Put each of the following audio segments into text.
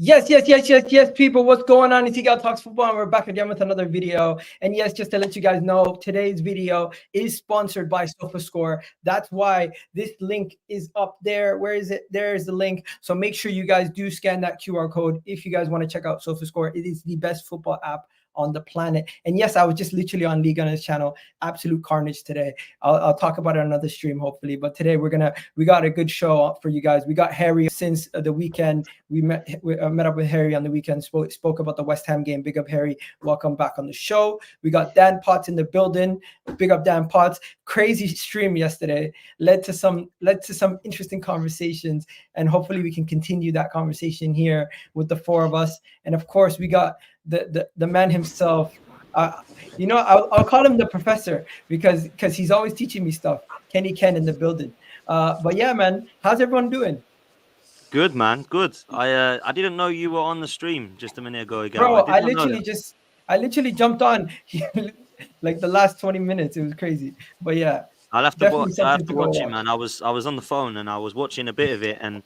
Yes, people. What's going on? It's Eagle Talks Football, and we're back again with another video. And yes, just to let you guys know, today's video is sponsored by SofaScore. That's why this link is up there. Where is it? There is the link. So make sure you guys do scan that QR code if you guys want to check out SofaScore. It is the best football app on the planet. And yes, I was just literally on League Gunner's channel. Absolute carnage today. I'll talk about it on another stream, hopefully. But today we got a good show for you guys. We got Harry since the weekend. We met up with Harry on the weekend, spoke about the West Ham game. Big up, Harry. Welcome back on the show. We got Dan Potts in the building. Big up, Dan Potts. Crazy stream yesterday led to some interesting conversations, and hopefully we can continue that conversation here with the four of us. And of course, we got the man himself. I'll call him the professor because he's always teaching me stuff. Kenny Ken in the building. But yeah, man, how's everyone doing? Good, man. Good. I didn't know you were on the stream just a minute ago. Bro, I literally jumped on like the last 20 minutes. It was crazy. But yeah, I'll have to watch it, man. I was on the phone and I was watching a bit of it, and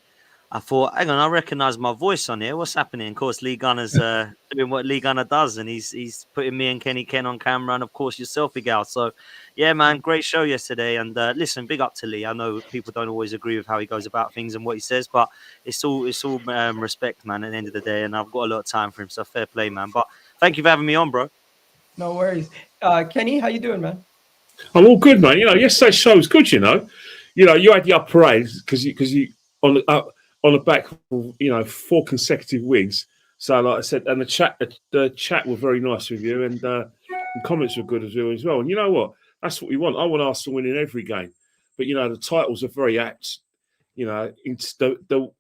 I thought, hang on, I recognise my voice on here. What's happening? Of course, Lee Gunner's doing what Lee Gunner does, and he's putting me and Kenny Ken on camera, and of course yourself, Miguel. So, yeah, man, great show yesterday. And listen, big up to Lee. I know people don't always agree with how he goes about things and what he says, but it's all respect, man. At the end of the day, and I've got a lot of time for him, so fair play, man. But thank you for having me on, bro. No worries, Kenny. How you doing, man? I'm all good, man. Yesterday's show was good. You had the up parade because you on the back of 4 consecutive wins. So, like I said, and the chat were very nice with you, and the comments were good as well. And you know what? That's what we want. I want Arsenal winning every game, but the titles are very apt. It's the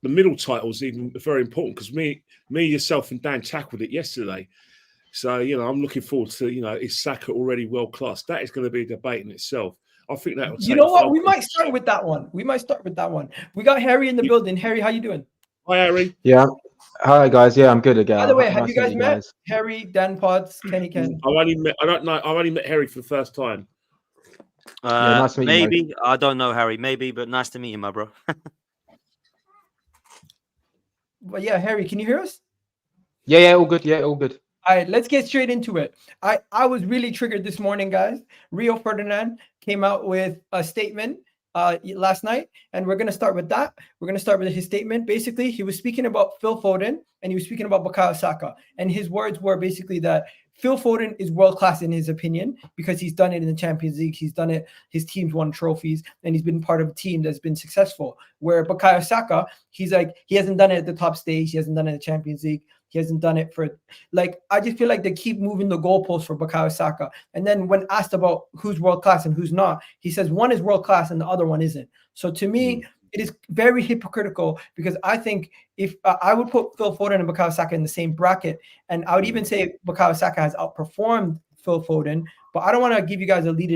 middle titles even very important because me, yourself, and Dan tackled it yesterday. So I'm looking forward to is Saka already world class? That is going to be a debate in itself. I think that will take. You know what? We might start with that one. We got Harry in the building. Harry, how you doing? Hi, Harry. Yeah. Hi, guys. Yeah, I'm good again. By the way, have you guys met Harry, Dan Potts, Kenny Ken? I've only met Harry for the first time. Nice to meet maybe you, I don't know Harry. Maybe, but nice to meet you, my bro. But yeah, Harry, can you hear us? Yeah, all good. Yeah, all good. All right, let's get straight into it. I was really triggered this morning, guys. Rio Ferdinand came out with a statement last night, and we're going to start with that. We're going to start with his statement. Basically, he was speaking about Phil Foden, and he was speaking about Bukayo Saka. And his words were basically that Phil Foden is world-class in his opinion because he's done it in the Champions League. He's done it. His team's won trophies, and he's been part of a team that's been successful. Where Bukayo Saka, he's like, he hasn't done it at the top stage. He hasn't done it in the Champions League. He hasn't done it for, I just feel like they keep moving the goalposts for Bukayo Saka. And then when asked about who's world-class and who's not, he says one is world-class and the other one isn't. So to me, it is very hypocritical because I think if I would put Phil Foden and Bukayo Saka in the same bracket, and I would even say Bukayo Saka has outperformed Phil Foden, but I don't want to give you guys lead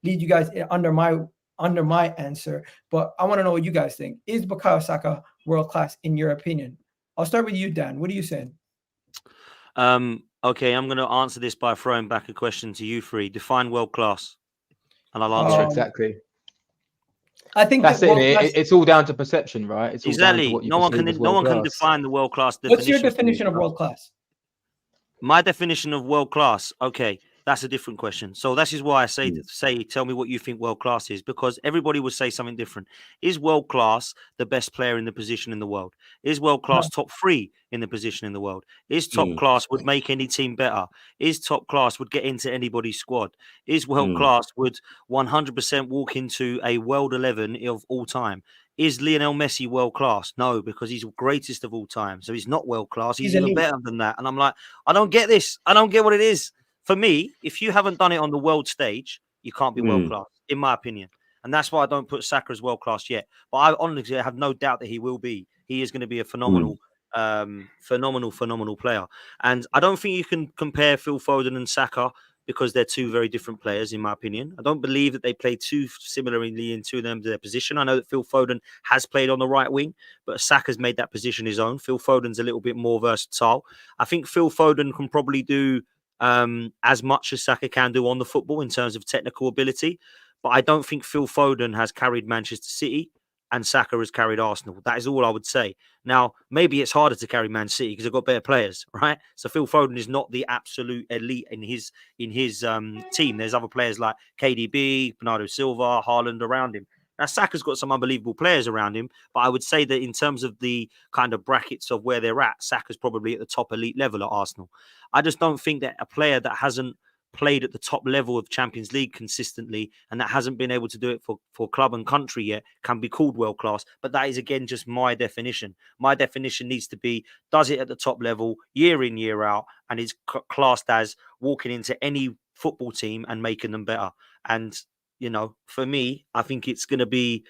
you guys under my answer, but I want to know what you guys think. Is Bukayo Saka world-class in your opinion? I'll start with you, Dan. What are you saying? Okay, I'm going to answer this by throwing back a question to you three. Define world-class, and I'll answer exactly. I think that's it. It's all down to perception, right? It's exactly. All down to what you no one can define the world-class definition. What's your definition of world-class? My definition of world-class. Okay, that's a different question. So that is why I say, tell me what you think world-class is, because everybody would say something different. Is world-class the best player in the position in the world? Is world-class top 3 in the position in the world? Is top class would make any team better? Is top class would get into anybody's squad? Is world-class would 100% walk into a world 11 of all time? Is Lionel Messi world-class? No, because he's the greatest of all time. So he's not world-class. He's even better than that. And I'm like, I don't get this. I don't get what it is. For me, if you haven't done it on the world stage, you can't be world-class, in my opinion. And that's why I don't put Saka as world-class yet. But I honestly have no doubt that he will be. He is going to be a phenomenal player. And I don't think you can compare Phil Foden and Saka because they're two very different players, in my opinion. I don't believe that they play too similarly into their position. I know that Phil Foden has played on the right wing, but Saka's made that position his own. Phil Foden's a little bit more versatile. I think Phil Foden can probably do as much as Saka can do on the football in terms of technical ability. But I don't think Phil Foden has carried Manchester City and Saka has carried Arsenal. That is all I would say. Now, maybe it's harder to carry Man City because they've got better players, right? So Phil Foden is not the absolute elite in his team. There's other players like KDB, Bernardo Silva, Haaland around him. Now, Saka's got some unbelievable players around him, but I would say that in terms of the kind of brackets of where they're at, Saka's probably at the top elite level at Arsenal. I just don't think that a player that hasn't played at the top level of Champions League consistently and that hasn't been able to do it for club and country yet can be called world class. But that is, again, just my definition. My definition needs to be, does it at the top level year in, year out, and is classed as walking into any football team and making them better. And, you know, for me, I think it's going to be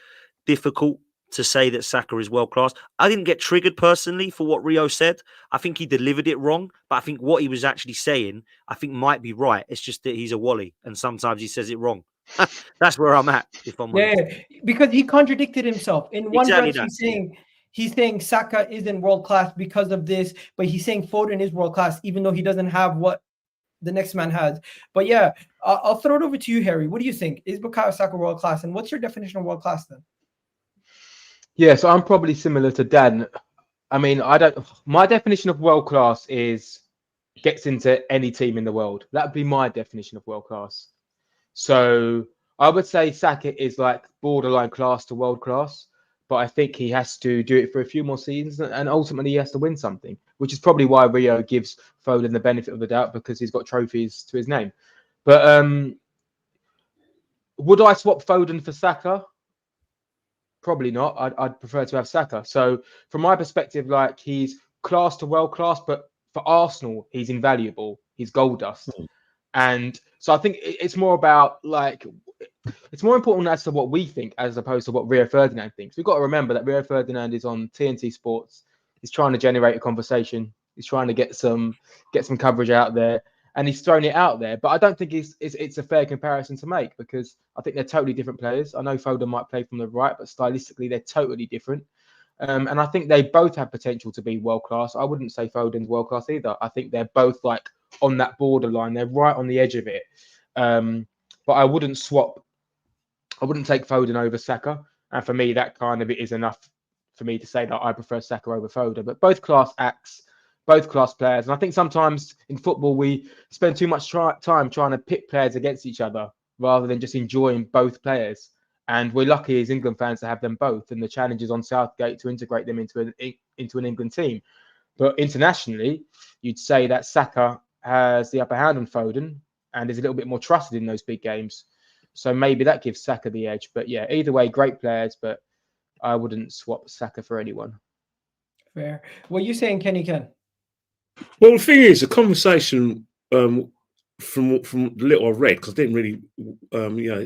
difficult to say that Saka is world class. I didn't get triggered personally for what Rio said. I think he delivered it wrong, but I think what he was actually saying, I think might be right. It's just that he's a wally and sometimes he says it wrong. That's where I'm at, if I'm honest. Yeah, because he contradicted himself. In one Exactly breath, that, he's saying Saka isn't world class because of this, but he's saying Foden is world class, even though he doesn't have what the next man has. But yeah, I'll throw it over to you, Harry. What do you think? Is Bukayo Saka world class? And what's your definition of world class then? Yeah, so I'm probably similar to Dan. I mean, my definition of world class is gets into any team in the world. That'd be my definition of world class. So I would say Saka is like borderline class to world class, but I think he has to do it for a few more seasons and ultimately he has to win something, which is probably why Rio gives Foden the benefit of the doubt because he's got trophies to his name. But would I swap Foden for Saka? Probably not. I'd prefer to have Saka. So from my perspective, like he's class to world class, but for Arsenal, he's invaluable. He's gold dust. And so I think it's more about like, it's more important as to what we think as opposed to what Rio Ferdinand thinks. We've got to remember that Rio Ferdinand is on TNT Sports. He's trying to generate a conversation. He's trying to get some coverage out there. And he's thrown it out there, but I don't think it's a fair comparison to make because I think they're totally different players. I know Foden might play from the right, but stylistically they're totally different. And I think they both have potential to be world class. I wouldn't say Foden's world class either. I think they're both like on that borderline. They're right on the edge of it. But I wouldn't take Foden over Saka. And for me, that kind of it is enough for me to say that I prefer Saka over Foden. But both class acts. Both class players. And I think sometimes in football, we spend too much time trying to pit players against each other rather than just enjoying both players. And we're lucky as England fans to have them both. And the challenge is on Southgate to integrate them into an England team. But internationally, you'd say that Saka has the upper hand on Foden and is a little bit more trusted in those big games. So maybe that gives Saka the edge. But yeah, either way, great players, but I wouldn't swap Saka for anyone. Fair. What are you saying, Kenny Ken? Well, the thing is, the conversation from the little I read, because I didn't really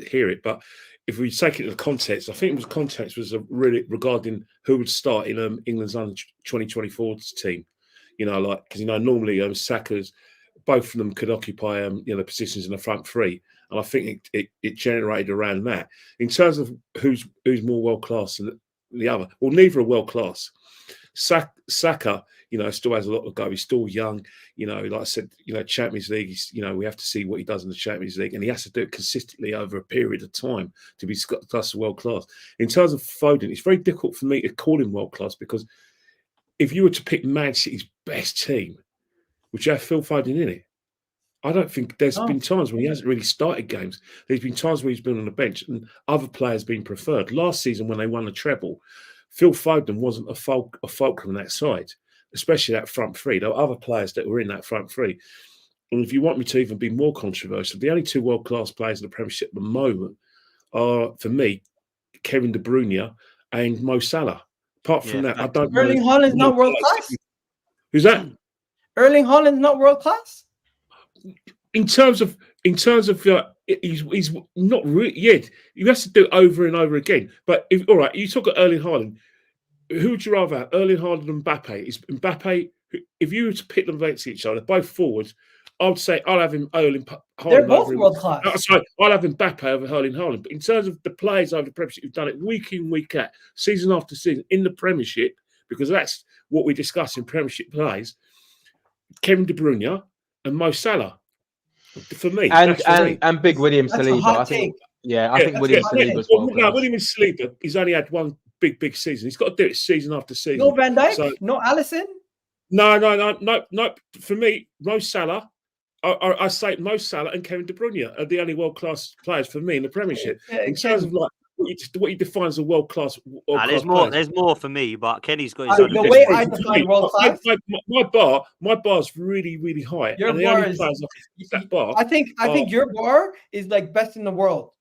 hear it, but if we take it to the context, I think the context was really regarding who would start in England's under 2024 team. You know, like because normally Saka's both of them could occupy positions in the front three, and I think it generated around that. In terms of who's more world class than the other, well, neither are world class. Saka, still has a lot to go. He's still young. Like I said, Champions League, we have to see what he does in the Champions League. And he has to do it consistently over a period of time to be classed world class. In terms of Foden, it's very difficult for me to call him world class because if you were to pick Man City's best team, would you have Phil Foden in it? I don't think there's been times when he hasn't really started games. There's been times where he's been on the bench and other players been preferred. Last season when they won the treble, Phil Foden wasn't a fulcrum on that side, especially that front three. There were other players that were in that front three. And if you want me to even be more controversial, the only two world-class players in the Premiership at the moment are, for me, Kevin De Bruyne and Mo Salah. Apart from that, I don't know. Erling Haaland's not world-class? Who's that? Erling Haaland's not world-class? In terms of he's not really yet. You have to do it over and over again. But all right, you talk about Erling Haaland. Who would you rather have, Erling Haaland and Mbappe? Is Mbappe? If you were to pit them against each other, both forwards, I would say I'll have him Erling Haaland. They're both world class. Sorry, I'll have Mbappe over Erling Haaland. But in terms of the players over the Premiership who've done it week in, week out, season after season in the Premiership, because that's what we discuss in Premiership plays. Kevin De Bruyne and Mo Salah. For me, and big William Saliba. I think William Saliba's world class. William Saliba, he's only had one big season. He's got to do it season after season. No Van Dijk, So, no Alisson. no. For me, Mo Salah. I say Mo Salah and Kevin De Bruyne are the only world-class players for me in the Premiership. In terms of like what you define as a world-class there's more. There's more for me, but Kenny's got his The own. way I define world-class, my bar's really high. Your and the bar only is- players that bar. I think your bar is like best in the world.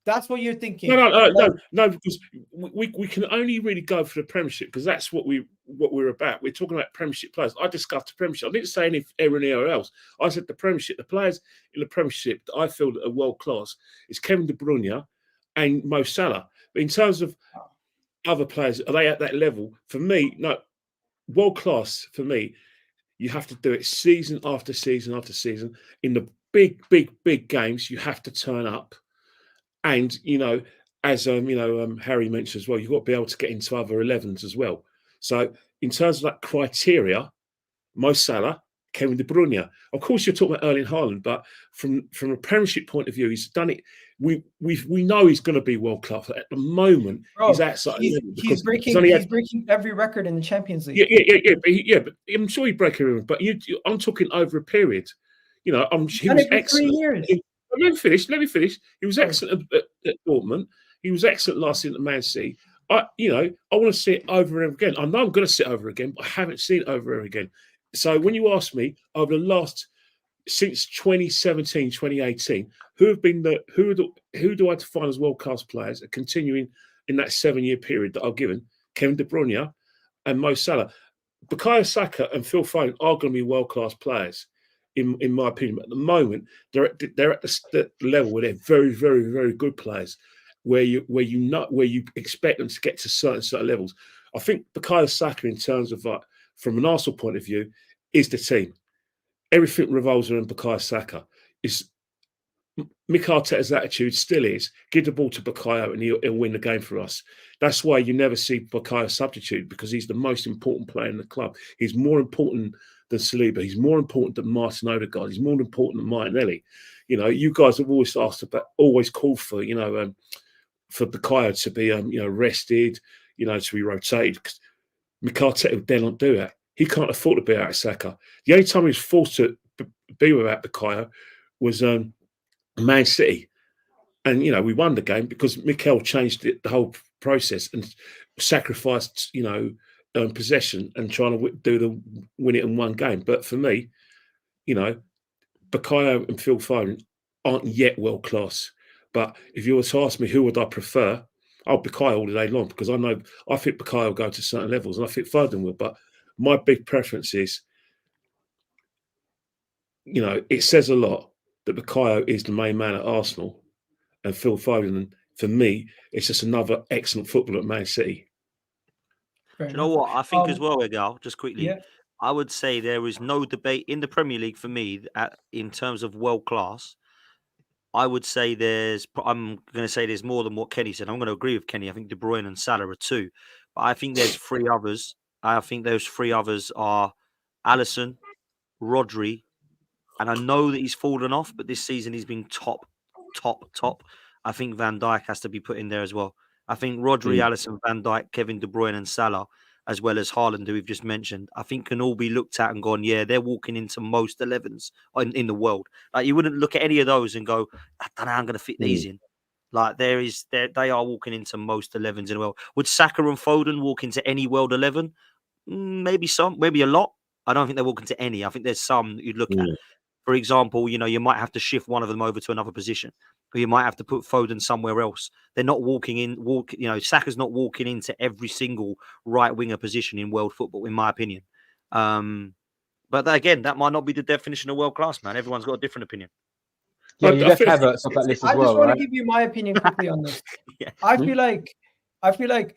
That's what you're thinking. No, because we can only really go for the Premiership because that's what we're about. We're talking about Premiership players. I discussed the Premiership. I didn't say anywhere else. I said the Premiership. The players in the Premiership that I feel that are world class is Kevin De Bruyne and Mo Salah. But in terms of other players, are they at that level? For me, no. World class for me, you have to do it season after season after season. In the big games, you have to turn up. And, as Harry mentioned as well, you've got to be able to get into other 11s as well. So in terms of that criteria, Mo Salah, Kevin De Bruyne. Of course, you're talking about Erling Haaland, but from a Premiership point of view, he's done it. We know he's going to be world class. At the moment, he's outside. He's breaking every record in the Champions League. Yeah. But I'm sure he'd break everyone. But I'm talking over a period. He was excellent. 3 years. Let me finish. He was excellent at Dortmund. He was excellent last season at Man City. I want to see it over and over again. I know I'm going to see it over again, but I haven't seen it over and over again. So when you ask me over the last since 2017, 2018, who do I define as world class players are continuing in that 7-year period that I've given? Kevin De Bruyne and Mo Salah. Bukayo Saka and Phil Foden are going to be world class players. In my opinion, at the moment, they're at the level where they're very, very, very good players, where you expect them to get to certain levels. I think Bukayo Saka, in terms of from an Arsenal point of view, is the team. Everything revolves around Bukayo Saka. Mikel Arteta's attitude still is give the ball to Bukayo and he'll win the game for us. That's why you never see Bukayo substitute, because he's the most important player in the club. He's more important than Saliba. He's more important than Martin Odegaard. He's more important than Martinelli. You guys have always always called for Bukayo to be rested, to be rotated. Mikel Arteta would dare not do that. He can't afford to be out of Saka. The only time he was forced to be without Bukayo was Man City. And, we won the game because Mikel changed the whole process and sacrificed, possession and trying to win it in one game. But for me, Bukayo and Phil Foden aren't yet world class. But if you were to ask me who would I prefer, I'll Bukayo all the day long, because I think Bukayo will go to certain levels and I think Foden will. But my big preference is, it says a lot that Bukayo is the main man at Arsenal and Phil Foden, for me, it's just another excellent footballer at Man City. Do you know what? I think as well, Egal, just quickly, Yeah. I would say there is no debate in the Premier League for me in terms of world class. I would say I'm going to say there's more than what Kenny said. I'm going to agree with Kenny. I think De Bruyne and Salah are two. But I think there's 3 others. I think those 3 others are Alisson, Rodri, and I know that he's fallen off, but this season he's been top. I think Van Dijk has to be put in there as well. I think Rodri, Alisson, Van Dijk, Kevin De Bruyne and Salah, as well as Haaland, who we've just mentioned, I think can all be looked at and gone, yeah, they're walking into most 11s in the world. Like, you wouldn't look at any of those and go, I don't know how I'm going to fit these in. Like, they are walking into most 11s in the world. Would Saka and Foden walk into any world 11? Maybe some, maybe a lot. I don't think they walk into any. I think there's some you'd look at. For example, you might have to shift one of them over to another position, or you might have to put Foden somewhere else. They're not Saka's not walking into every single right winger position in world football, in my opinion. But again, that might not be the definition of world class, man. Everyone's got a different opinion. Yeah, you left Havertz off that list as well, right? I just want to give you my opinion quickly on this. Yeah. I feel like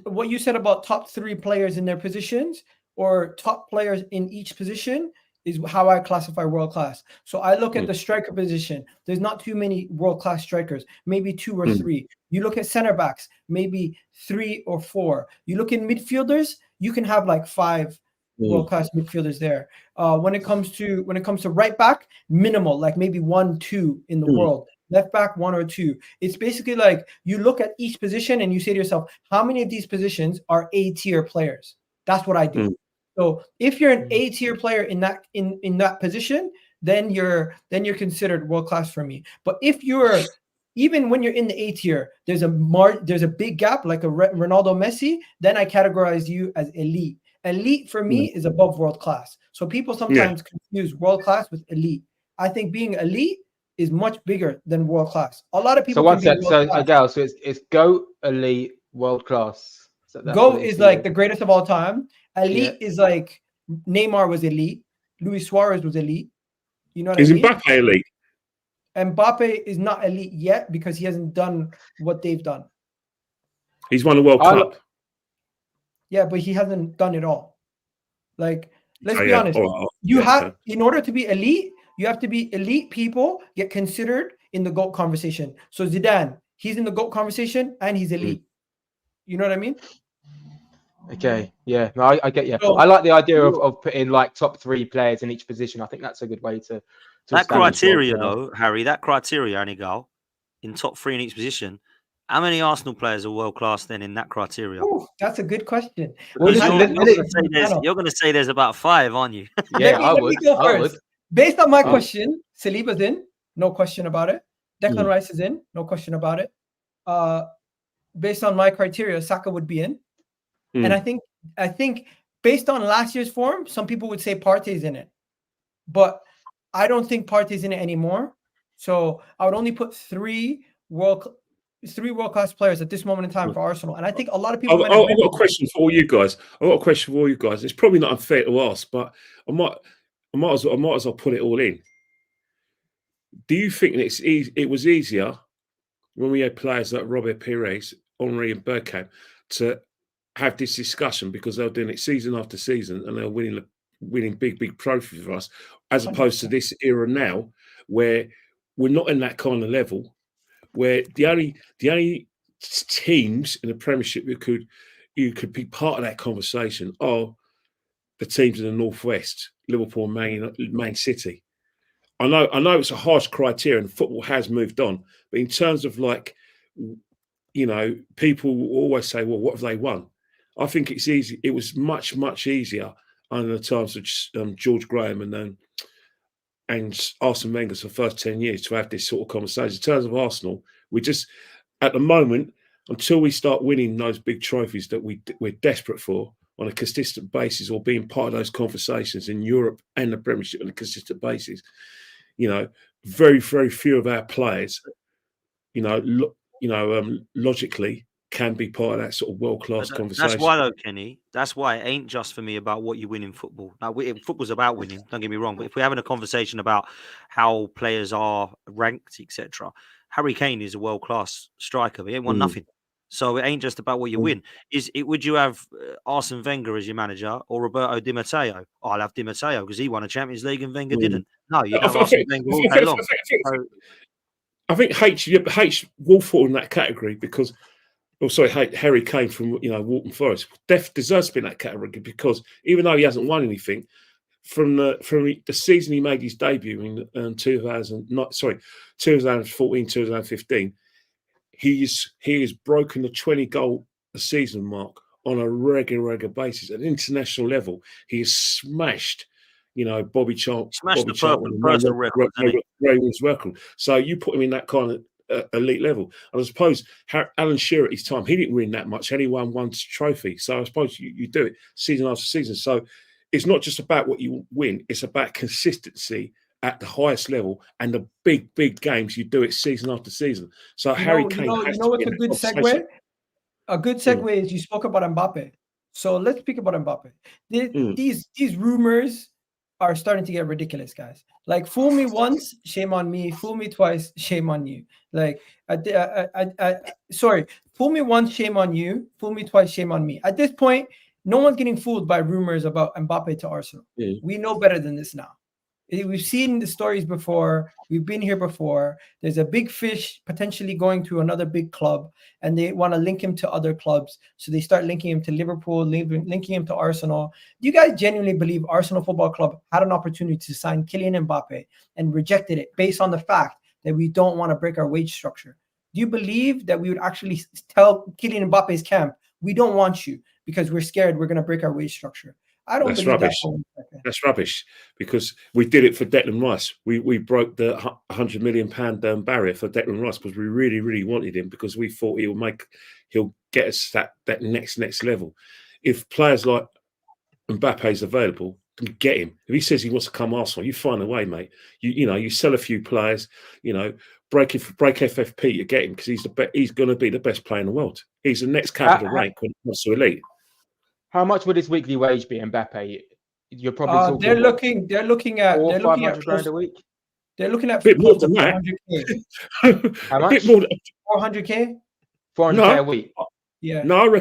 what you said about top 3 players in their positions or top players in each position is how I classify world class. So I look at the striker position. There's not too many world class strikers, maybe 2 or 3. You look at center backs, maybe 3 or 4. You look in midfielders, you can have like 5 world class midfielders there. When it comes to right back, minimal, like maybe 1, 2 in the world. left back 1 or 2. It's basically like you look at each position and you say to yourself, how many of these positions are A-tier players? That's what I do. So if you're an A-tier player in that position, then you're considered world class for me. But if you're even when you're in the A tier, there's a big gap like a Ronaldo, Messi, then I categorize you as elite. Elite for me is above world class. So people sometimes confuse world class with elite. I think being elite is much bigger than world class. A lot of people. So one sec, so Gal, so it's GOAT, elite, world class. So GOAT is like the greatest of all time. Elite is like Neymar was elite. Luis Suarez was elite. You know what I mean? Is Mbappe elite? Mbappe is not elite yet because he hasn't done what they've done. He's won a World Cup. Yeah, but he hasn't done it all. Like, let's be honest. In order to be elite, you have to be elite people get considered in the GOAT conversation. So Zidane, he's in the GOAT conversation and he's elite. You know what I mean? Okay, yeah, no, I get you. So, I like the idea of putting like top 3 players in each position. I think that's a good way to that criteria, though, Harry. That criteria, Anigal, in top 3 in each position. How many Arsenal players are world class then in that criteria? Ooh, that's a good question. Well, you're going to say there's about 5, aren't you? Yeah, let me go first. Based on my question, Saliba's in, no question about it. Declan Rice is in, no question about it. Based on my criteria, Saka would be in. And I think based on last year's form, some people would say Partey's in it. But I don't think Partey's in it anymore. So I would only put 3 world-class players at this moment in time for Arsenal. And I think a lot of people... I've got a question for all you guys. It's probably not unfair to ask, but I might as well put it all in. Do you think it was easier when we had players like Robert Pires, Henry and Bergkamp to have this discussion because they were doing it season after season and they were winning big trophies for us, as opposed to this era now where we're not in that kind of level, where the only teams in the Premiership you could be part of that conversation are the teams in the Northwest, Liverpool, Man City. I know it's a harsh criteria and football has moved on, but in terms of like, you know, people will always say, well, what have they won? I think it's easy. It was much easier under the times of George Graham and Arsene Wenger's for the first 10 years to have this sort of conversation. In terms of Arsenal, we just, at the moment, until we start winning those big trophies that we're desperate for on a consistent basis, or being part of those conversations in Europe and the Premiership on a consistent basis, you know, very few of our players, logically can be part of that sort of world-class conversation. That's why, though, Kenny. That's why it ain't just for me about what you win in football. Now, football's about winning. Don't get me wrong. But if we're having a conversation about how players are ranked, etc., Harry Kane is a world-class striker. But he ain't won nothing. So it ain't just about what you win. Would you have Arsene Wenger as your manager or Roberto Di Matteo? Oh, I'll have Di Matteo because he won a Champions League and Wenger didn't. No, you have Arsene Wenger all day long. I think H will fall in that category because. Oh, sorry, Harry Kane from Walton Forest deserves to be in that category because even though he hasn't won anything from the season he made his debut in 2014, 2015, he has broken the 20 goal a season mark on a regular basis at an international level. He has smashed, Bobby Charlton, Ravens record. So you put him in that kind of elite level. And I suppose Alan Shearer at his time, he didn't win that much. He only won one trophy. So I suppose you do it season after season. So it's not just about what you win, it's about consistency at the highest level and the big games. You do it season after season. So Harry Kane has to what's a good segue? A good segue is you spoke about Mbappe. So let's speak about Mbappe. These rumors are starting to get ridiculous, guys. Like, fool me once, shame on me. Fool me twice, shame on you. Like, fool me once, shame on you. Fool me twice, shame on me. At this point, no one's getting fooled by rumors about Mbappe to Arsenal. We know better than this now. We've seen the stories before. We've been here before. There's a big fish potentially going to another big club, and they want to link him to other clubs. So they start linking him to Liverpool, linking him to Arsenal. Do you guys genuinely believe Arsenal Football Club had an opportunity to sign Kylian Mbappe and rejected it based on the fact that we don't want to break our wage structure? Do you believe that we would actually tell Kylian Mbappe's camp, we don't want you because we're scared we're going to break our wage structure? I don't believe rubbish. that for 1 second. That's rubbish, because we did it for Declan Rice. We broke the £100 million barrier for Declan Rice because we really, really wanted him, because we thought he'll get us that next level. If players like Mbappe is available, get him. If he says he wants to come Arsenal, you find a way, mate. You sell a few players, break FFP to get him, because he's going to be the best player in the world. He's the next capital rank when it comes to elite. How much would his weekly wage be, Mbappe? You're probably talking. They're looking at 500 grand a week. They're looking at A bit more close to than that. 400K. How much? A bit more. 400K. 400K a week. Yeah. No,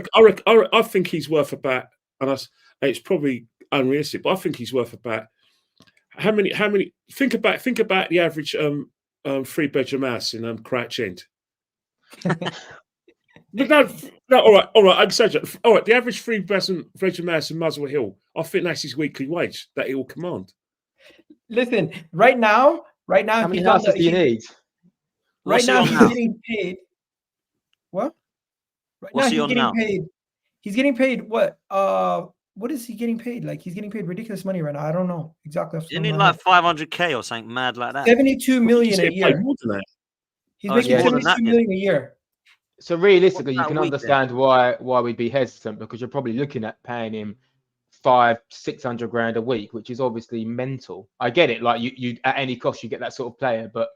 I think he's worth about, and it's probably unrealistic, but I think he's worth about how many? Think about the average 3-bedroom house in Crouch End. But no, all right, I exaggerate. All right, the average 3-bedroom house in Muswell Hill, I think that's his weekly wage that he will command. Listen, right now, How many houses do you need? Right now, he's getting paid. What? Right now, he's getting paid. He's getting paid what? What is he getting paid? Like, he's getting paid ridiculous money right now. I don't know exactly. You need like 500K or something mad like that. 72 million a year. More than that. He's making 72 million a year. So realistically, you can understand why we'd be hesitant, because you're probably looking at paying him 500-600 grand a week, which is obviously mental. I get it. Like you at any cost, you get that sort of player, but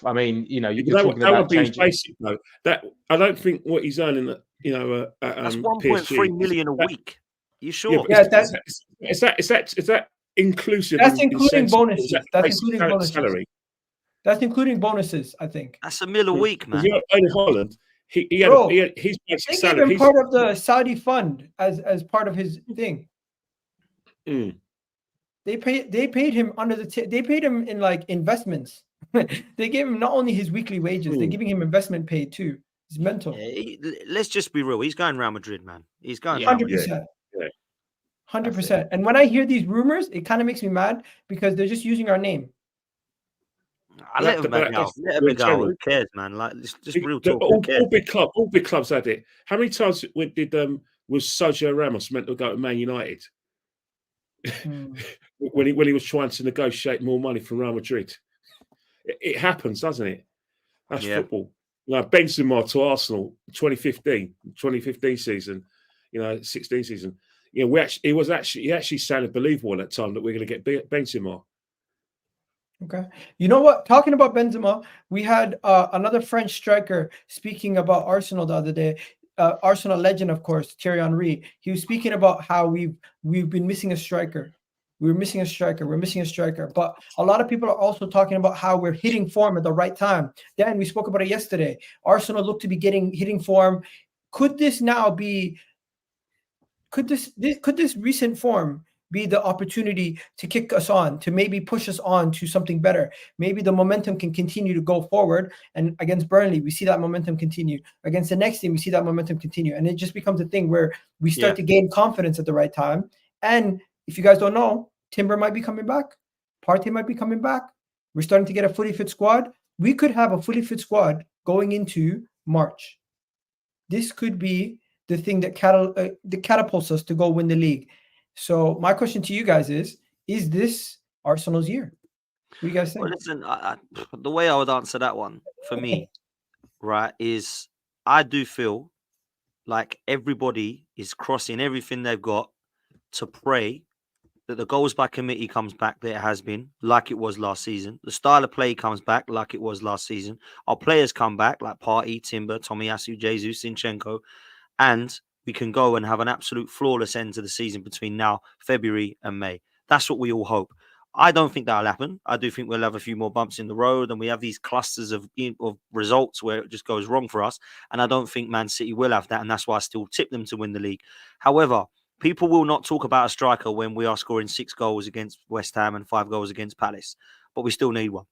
I mean, you're talking about changing. Basic, though. That I don't think what he's earning. That's 1.3 million a week. You sure? Yeah, is that inclusive? That's including bonuses. That's including bonuses. Salary. That's including bonuses, I think. That's $1 million a week, man. In Holland, his basic salary. They gave him part of the Saudi fund as part of his thing. Mm. They paid him they paid him in like investments. They gave him not only his weekly wages, they're giving him investment pay too. It's mental. Let's just be real. He's going Real Madrid, man. He's going 100%. 100%. And when I hear these rumors, it kind of makes me mad, because they're just using our name. I let him go. Let him go. Who cares, man? Like, just real talk. All big clubs had it. How many times was Sergio Ramos meant to go to Man United when he was trying to negotiate more money from Real Madrid? It happens, doesn't it? That's football. Benzema to Arsenal, 2015 season, 16 season. He actually sounded believable at that time that we're going to get Benzema. Okay. You know what? Talking about Benzema, we had another French striker speaking about Arsenal the other day. Arsenal legend, of course, Thierry Henry. He was speaking about how we've been missing a striker. We're missing a striker. But a lot of people are also talking about how we're hitting form at the right time. Dan, we spoke about it yesterday. Arsenal look to be hitting form. Could this recent form be the opportunity to kick us on, to maybe push us on to something better? Maybe the momentum can continue to go forward. And against Burnley, we see that momentum continue. Against the next team, we see that momentum continue. And it just becomes a thing where we start to gain confidence at the right time. And if you guys don't know, Timber might be coming back. Partey might be coming back. We're starting to get a fully fit squad. We could have a fully fit squad going into March. This could be the thing that catapults us to go win the league. So my question to you guys is this Arsenal's year? What do you guys think? Well, listen, the way I would answer that one for me, right, is I do feel like everybody is crossing everything they've got to pray that the goals by committee comes back that it has been, like it was last season. The style of play comes back like it was last season. Our players come back like Partey, Timber, Tomiyasu, Jesus, Zinchenko, and we can go and have an absolute flawless end to the season between now, February and May. That's what we all hope. I don't think that'll happen. I do think we'll have a few more bumps in the road, and we have these clusters of results where it just goes wrong for us. And I don't think Man City will have that, and that's why I still tip them to win the league. However, people will not talk about a striker when we are scoring 6 goals against West Ham and 5 goals against Palace. But we still need one.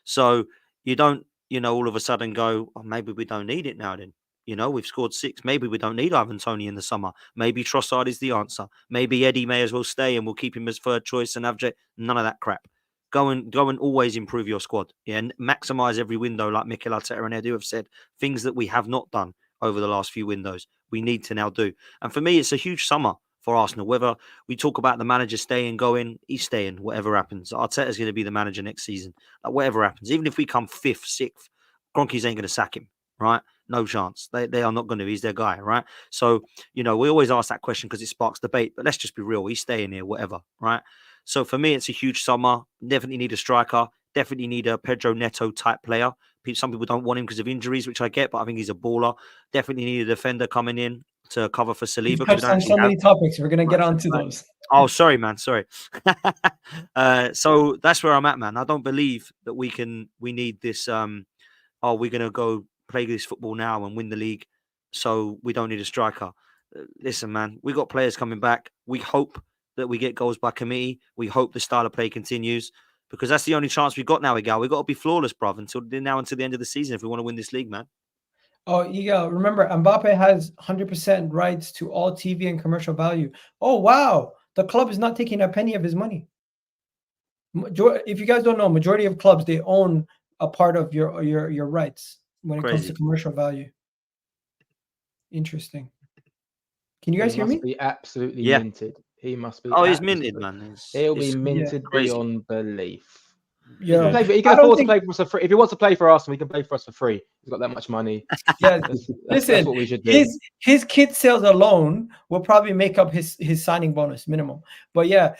So you don't, all of a sudden go, oh, maybe we don't need it now then. We've scored 6. Maybe we don't need Ivan Toney in the summer. Maybe Trossard is the answer. Maybe Eddie may as well stay and we'll keep him as third choice and have none of that crap. go and always improve your squad. Yeah, and maximize every window, like Mikel Arteta and Edu have said. Things that we have not done over the last few windows, we need to now do. And for me, it's a huge summer for Arsenal. Whether we talk about the manager staying, going, he's staying. Whatever happens, Arteta's going to be the manager next season. Like whatever happens, even if we come 5th, 6th, Kroenke's ain't going to sack him, right? No chance. They are not going to. He's their guy, right? So, we always ask that question because it sparks debate. But let's just be real. He's staying here, whatever, right? So for me, it's a huge summer. Definitely need a striker. Definitely need a Pedro Neto type player. Some people don't want him because of injuries, which I get, but I think he's a baller. Definitely need a defender coming in to cover for Saliba. You've touched on so many topics. We're going to get onto those. Oh, sorry, man. Sorry. So that's where I'm at, man. I don't believe that we need this. We're going to go play this football now and win the league, so we don't need a striker. Listen, man, we got players coming back. We hope that we get goals by committee. We hope the style of play continues, because that's the only chance we've got now, Igal. We've got to be flawless, bruv, until the end of the season if we want to win this league, man. Oh, Igal, remember, Mbappe has 100% rights to all TV and commercial value. Oh, wow. The club is not taking a penny of his money. If you guys don't know, majority of clubs, they own a part of your rights when it comes to commercial value. Interesting. Can you guys hear me? Be absolutely minted. He must be. Oh, he's minted, man. He'll be minted beyond belief. Yeah, he can afford to play for us for free. If he wants to play for Arsenal, he can play for us for free. He's got that much money. Yeah, that's what we should do. His kit sales alone will probably make up his signing bonus minimum. But yeah,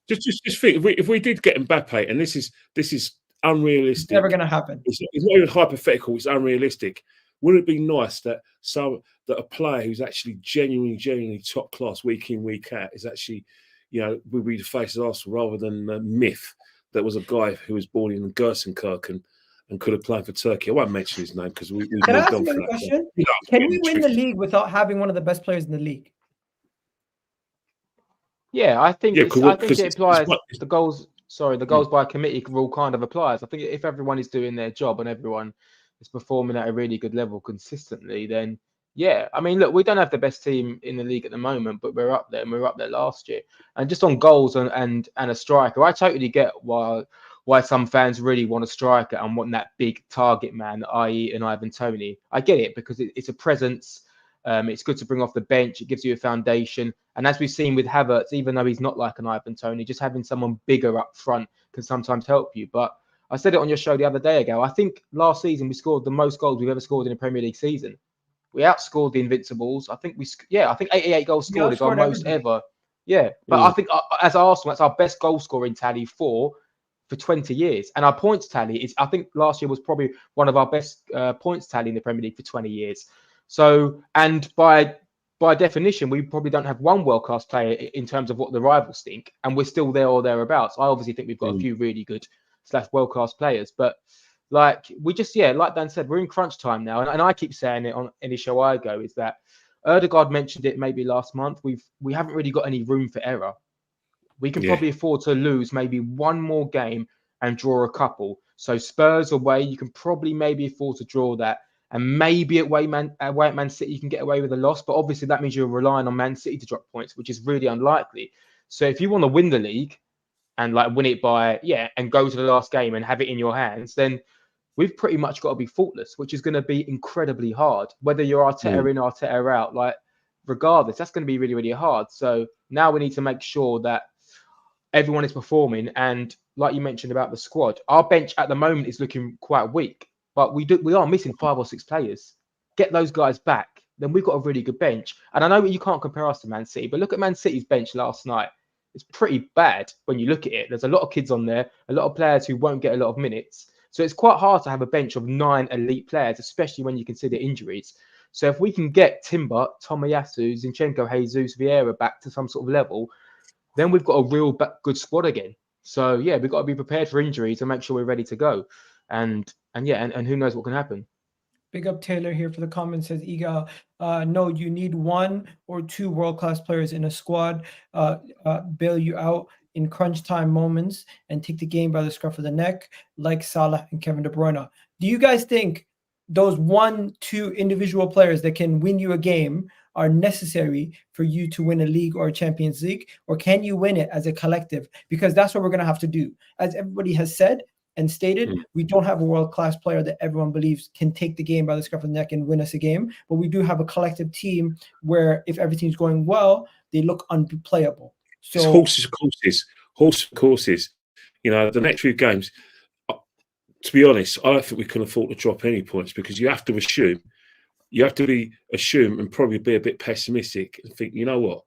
just think, if we did get Mbappe, and this is unrealistic, it's never going to happen. It's not even hypothetical. It's unrealistic. Wouldn't it be nice that a player who's actually genuinely top class week in, week out is actually, would be the face of Arsenal rather than a myth that was a guy who was born in Gersenkirchen and could have played for Turkey. I won't mention his name because we Can I ask you a question? Can we win the league without having one of the best players in the league? Yeah, I think it applies. The goals by committee rule kind of applies. I think if everyone is doing their job and everyone is performing at a really good level consistently, then yeah. I mean, look, we don't have the best team in the league at the moment, but we're up there, and we were up there last year. And just on goals and a striker, I totally get why some fans really want a striker and want that big target man, i.e. an Ivan Toney. I get it because it's a presence. It's good to bring off the bench. It gives you a foundation. And as we've seen with Havertz, even though he's not like an Ivan Toney, just having someone bigger up front can sometimes help you. But I said it on your show the other day ago. I think last season we scored the most goals we've ever scored in a Premier League season. We outscored the Invincibles. I think 88 goals scored is our most ever. Yeah, but I think as Arsenal, that's our best goal scoring tally for 20 years. And our points tally is, I think last year was probably one of our best points tally in the Premier League for 20 years. So, and by definition, we probably don't have one world-class player in terms of what the rivals think, and we're still there or thereabouts. I obviously think we've got a few really good / world-class players, but like we just, like Dan said, we're in crunch time now. And I keep saying it on any show I go, is that Ødegaard mentioned it maybe last month. We haven't really got any room for error. We can probably afford to lose maybe one more game and draw a couple. So Spurs away, you can probably maybe afford to draw that. And maybe away at Man City, you can get away with a loss. But obviously that means you're relying on Man City to drop points, which is really unlikely. So if you want to win the league and like win it by, and go to the last game and have it in your hands, then we've pretty much got to be faultless, which is going to be incredibly hard. Whether you're Arteta in, Arteta out, like regardless, that's going to be really, really hard. So now we need to make sure that everyone is performing. And like you mentioned about the squad, our bench at the moment is looking quite weak, but we are missing 5 or 6 players. Get those guys back, then we've got a really good bench. And I know you can't compare us to Man City, but look at Man City's bench last night. It's pretty bad when you look at it. There's a lot of kids on there, a lot of players who won't get a lot of minutes. So it's quite hard to have a bench of 9 elite players, especially when you consider injuries. So if we can get Timber, Tomiyasu, Zinchenko, Jesus, Vieira back to some sort of level, then we've got a real good squad again. So we've got to be prepared for injuries and make sure we're ready to go. And who knows what can happen. Big up Taylor here for the comment. Says Iga, no, you need 1 or 2 world-class players in a squad, bail you out in crunch time moments and take the game by the scruff of the neck, like Salah and Kevin De Bruyne. Do you guys think those 1-2 individual players that can win you a game are necessary for you to win a league or a Champions League, or can you win it as a collective? Because that's what we're going to have to do. As everybody has said and stated, we don't have a world-class player that everyone believes can take the game by the scruff of the neck and win us a game, but we do have a collective team where if everything's going well, they look unplayable. So it's horses for courses. You know, the next few games, to be honest, I don't think we can afford to drop any points, because you have to assume and probably be a bit pessimistic and think, you know what,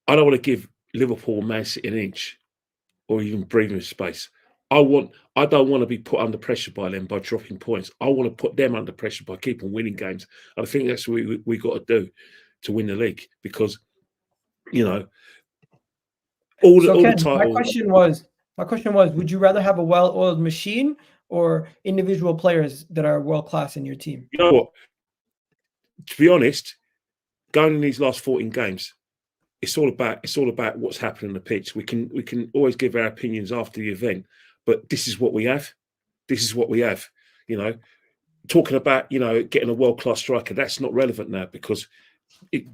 I don't want to give Liverpool, Man City an inch or even breathing space. I don't want to be put under pressure by them by dropping points. I want to put them under pressure by keeping winning games. And I think that's what we got to do to win the league, because, you know, all the titles. My question was, would you rather have a well-oiled machine or individual players that are world-class in your team? You know what? To be honest, going in these last 14 games, it's all about what's happening on the pitch. We can always give our opinions after the event, but this is what we have. You know, talking about, you know, getting a world-class striker, that's not relevant now, because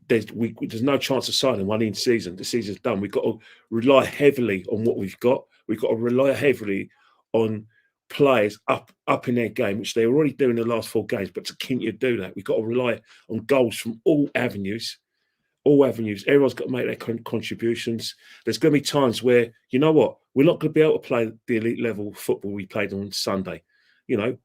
there's no chance of signing one in season. The season's done. We've got to rely heavily on what we've got. We've got to rely heavily on players up in their game, which they already do in the last 4 games. But to continue to do that, we've got to rely on goals from all avenues. Everyone's got to make their contributions. There's going to be times where, you know what, we're not going to be able to play the elite level football we played on Sunday. You know,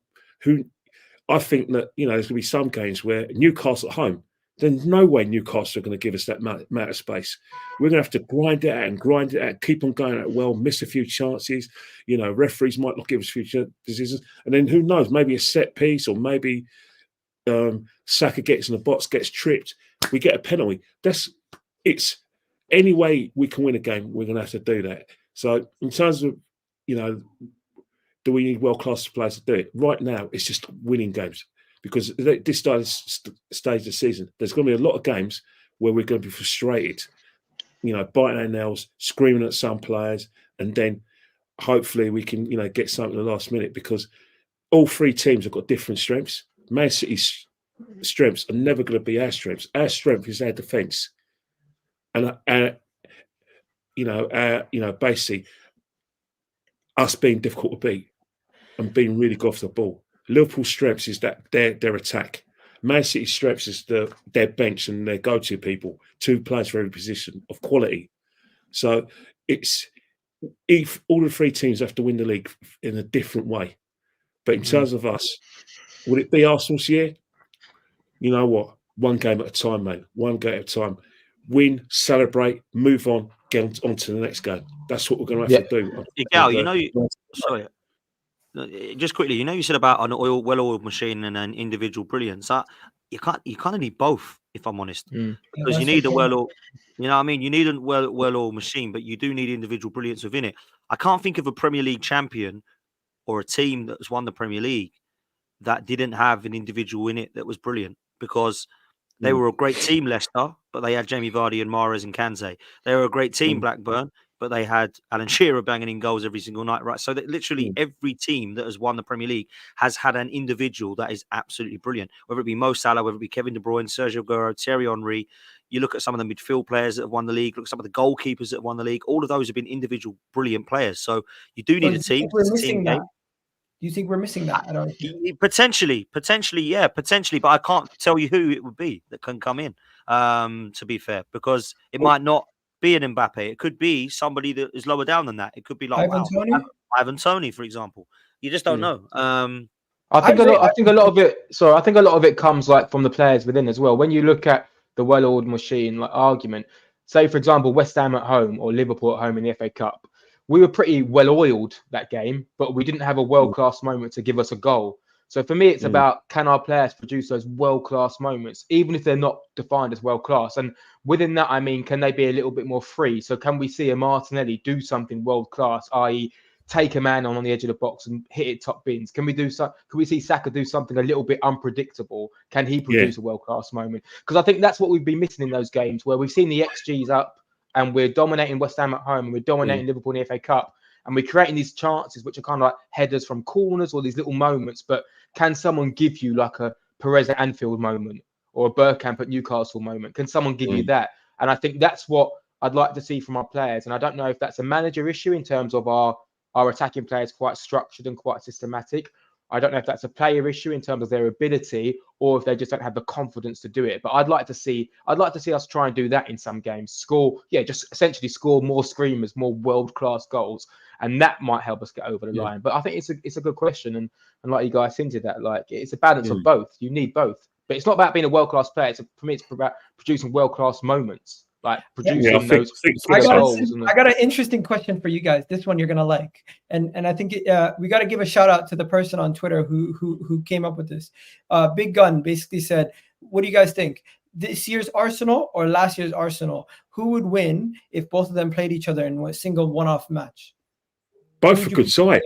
I think that, you know, there's going to be some games where Newcastle at home, there's no way Newcastle are going to give us that amount of space. We're going to have to grind it out, keep on going out well, miss a few chances. You know, referees might not give us future decisions. And then who knows, maybe a set piece, or maybe Saka gets in the box, gets tripped, we get a penalty. It's any way we can win a game, we're going to have to do that. So in terms of, you know, do we need world-class players to do it? Right now, it's just winning games. Because at this stage of the season, there's going to be a lot of games where we're going to be frustrated, you know, biting our nails, screaming at some players, and then hopefully we can, you know, get something at the last minute, because all 3 teams have got different strengths. Man City's strengths are never going to be our strengths. Our strength is our defence, and basically us being difficult to beat and being really good off the ball. Liverpool's strengths is that their attack. Man City's strengths is their bench and their go-to people, 2 players for every position of quality. So if all the 3 teams have to win the league in a different way. But in terms of us, would it be Arsenal's year? You know what? One game at a time, mate. One game at a time. Win, celebrate, move on, get on to the next game. That's what we're going to have to do. Gal, sorry. Just quickly, you know, you said about an well-oiled machine and an individual brilliance. You kind of need both, if I'm honest, because you need a well-oiled, you know what I mean? You need a well-oiled machine, but you do need individual brilliance within it. I can't think of a Premier League champion or a team that's won the Premier League that didn't have an individual in it that was brilliant, because they were a great team, Leicester, but they had Jamie Vardy and Mahrez and Kanze. They were a great team, Blackburn, but they had Alan Shearer banging in goals every single night, right? So that literally every team that has won the Premier League has had an individual that is absolutely brilliant, whether it be Mo Salah, whether it be Kevin De Bruyne, Sergio Aguero, Thierry Henry. You look at some of the midfield players that have won the league, look at some of the goalkeepers that have won the league. All of those have been individual brilliant players. So you do need a team. We're missing that. Do you think we're missing that? I don't know. Potentially, but I can't tell you who it would be that can come in, to be fair, because it might not be an Mbappe. It could be somebody that is lower down than that. It could be like Ivan Toney, for example. You just don't know. I think a lot of it comes like from the players within as well. When you look at the well-oiled machine like argument, say for example West Ham at home or Liverpool at home in the FA Cup, we were pretty well-oiled that game, but we didn't have a world-class moment to give us a goal. So for me, it's about, can our players produce those world-class moments, even if they're not defined as world-class? And within that, I mean, can they be a little bit more free? So can we see a Martinelli do something world-class, i.e. take a man on the edge of the box and hit it top bins? Can we see Saka do something a little bit unpredictable? Can he produce a world-class moment? Because I think that's what we've been missing in those games, where we've seen the XGs up and we're dominating West Ham at home and we're dominating Liverpool in the FA Cup. And we're creating these chances, which are kind of like headers from corners or these little moments. But can someone give you like a Perez at Anfield moment or a Bergkamp at Newcastle moment? Can someone give you that? And I think that's what I'd like to see from our players. And I don't know if that's a manager issue in terms of our attacking players quite structured and quite systematic. I don't know if that's a player issue in terms of their ability, or if they just don't have the confidence to do it. But I'd like to see us try and do that in some games. Just essentially score more screamers, more world-class goals, and that might help us get over the line. But I think it's a good question, and like you guys hinted at, like it's a balance of both. You need both, but it's not about being a world-class player. For me, it's about producing world-class moments. Like producing those goals. I got an interesting question for you guys. This one you're gonna like, and I think we got to give a shout out to the person on Twitter who came up with this. Big Gun basically said, "What do you guys think? This year's Arsenal or last year's Arsenal? Who would win if both of them played each other in a single one-off match?" Both are good sides.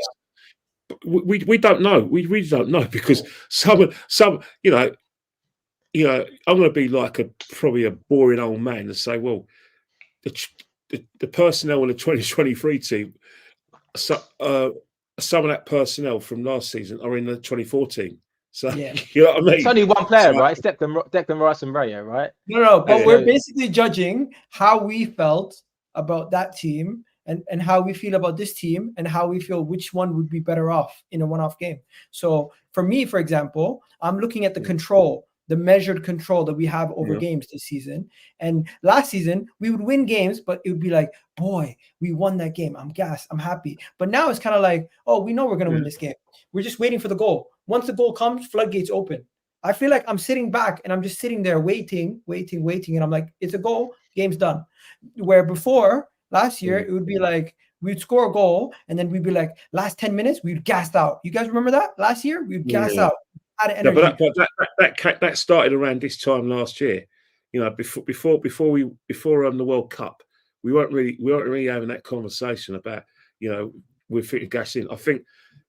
We don't know. We really don't know because some I'm going to be like probably a boring old man and say, well, the personnel on the 2023 team, some of that personnel from last season are in the 2024 team. So, you know what I mean? It's only one player, right? It's Declan Rice and Rayo, right? No, but we're basically judging how we felt about that team and how we feel about this team and how we feel which one would be better off in a one-off game. So for me, for example, I'm looking at the measured control that we have over games this season. And last season, we would win games, but it would be like, boy, we won that game. I'm gassed. I'm happy. But now it's kind of like, oh, we know we're going to win this game. We're just waiting for the goal. Once the goal comes, floodgates open. I feel like I'm sitting back and I'm just sitting there waiting. And I'm like, it's a goal. Game's done. Where before, last year, it would be like, we'd score a goal and then we'd be like, last 10 minutes, we'd gassed out. You guys remember that? Last year, we'd gas out. No, but that started around this time last year. You know, before the World Cup, we weren't really having that conversation about, you know, we're fitting gas in. I think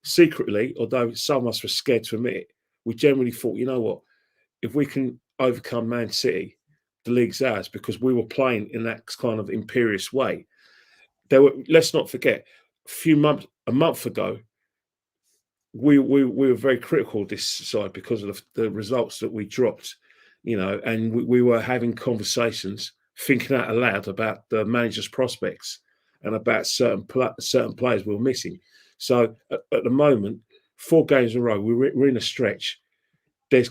secretly, although some of us were scared to admit it, we generally thought, you know what, if we can overcome Man City, the league's ours, because we were playing in that kind of imperious way. Let's not forget, a month ago, we were very critical of this side because of the results that we dropped, you know, and we were having conversations, thinking out aloud about the manager's prospects and about certain players we were missing. So at the moment, 4 games in a row, we're in a stretch. There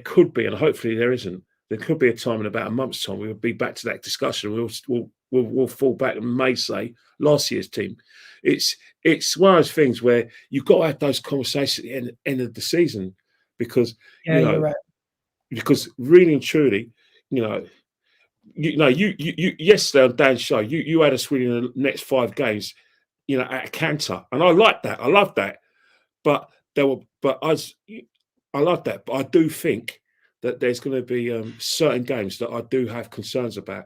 could be, and hopefully there isn't. There could be a time in about a month's time we will be back to that discussion. We'll fall back and may say last year's team. It's one of those things where you've got to have those conversations at the end of the season because you're right. Because really and truly, you yesterday on Dan's show, you had us winning the next 5 games, you know, at a canter, and I like that. I love that, but I love that. But I do think that there's going to be certain games that I do have concerns about.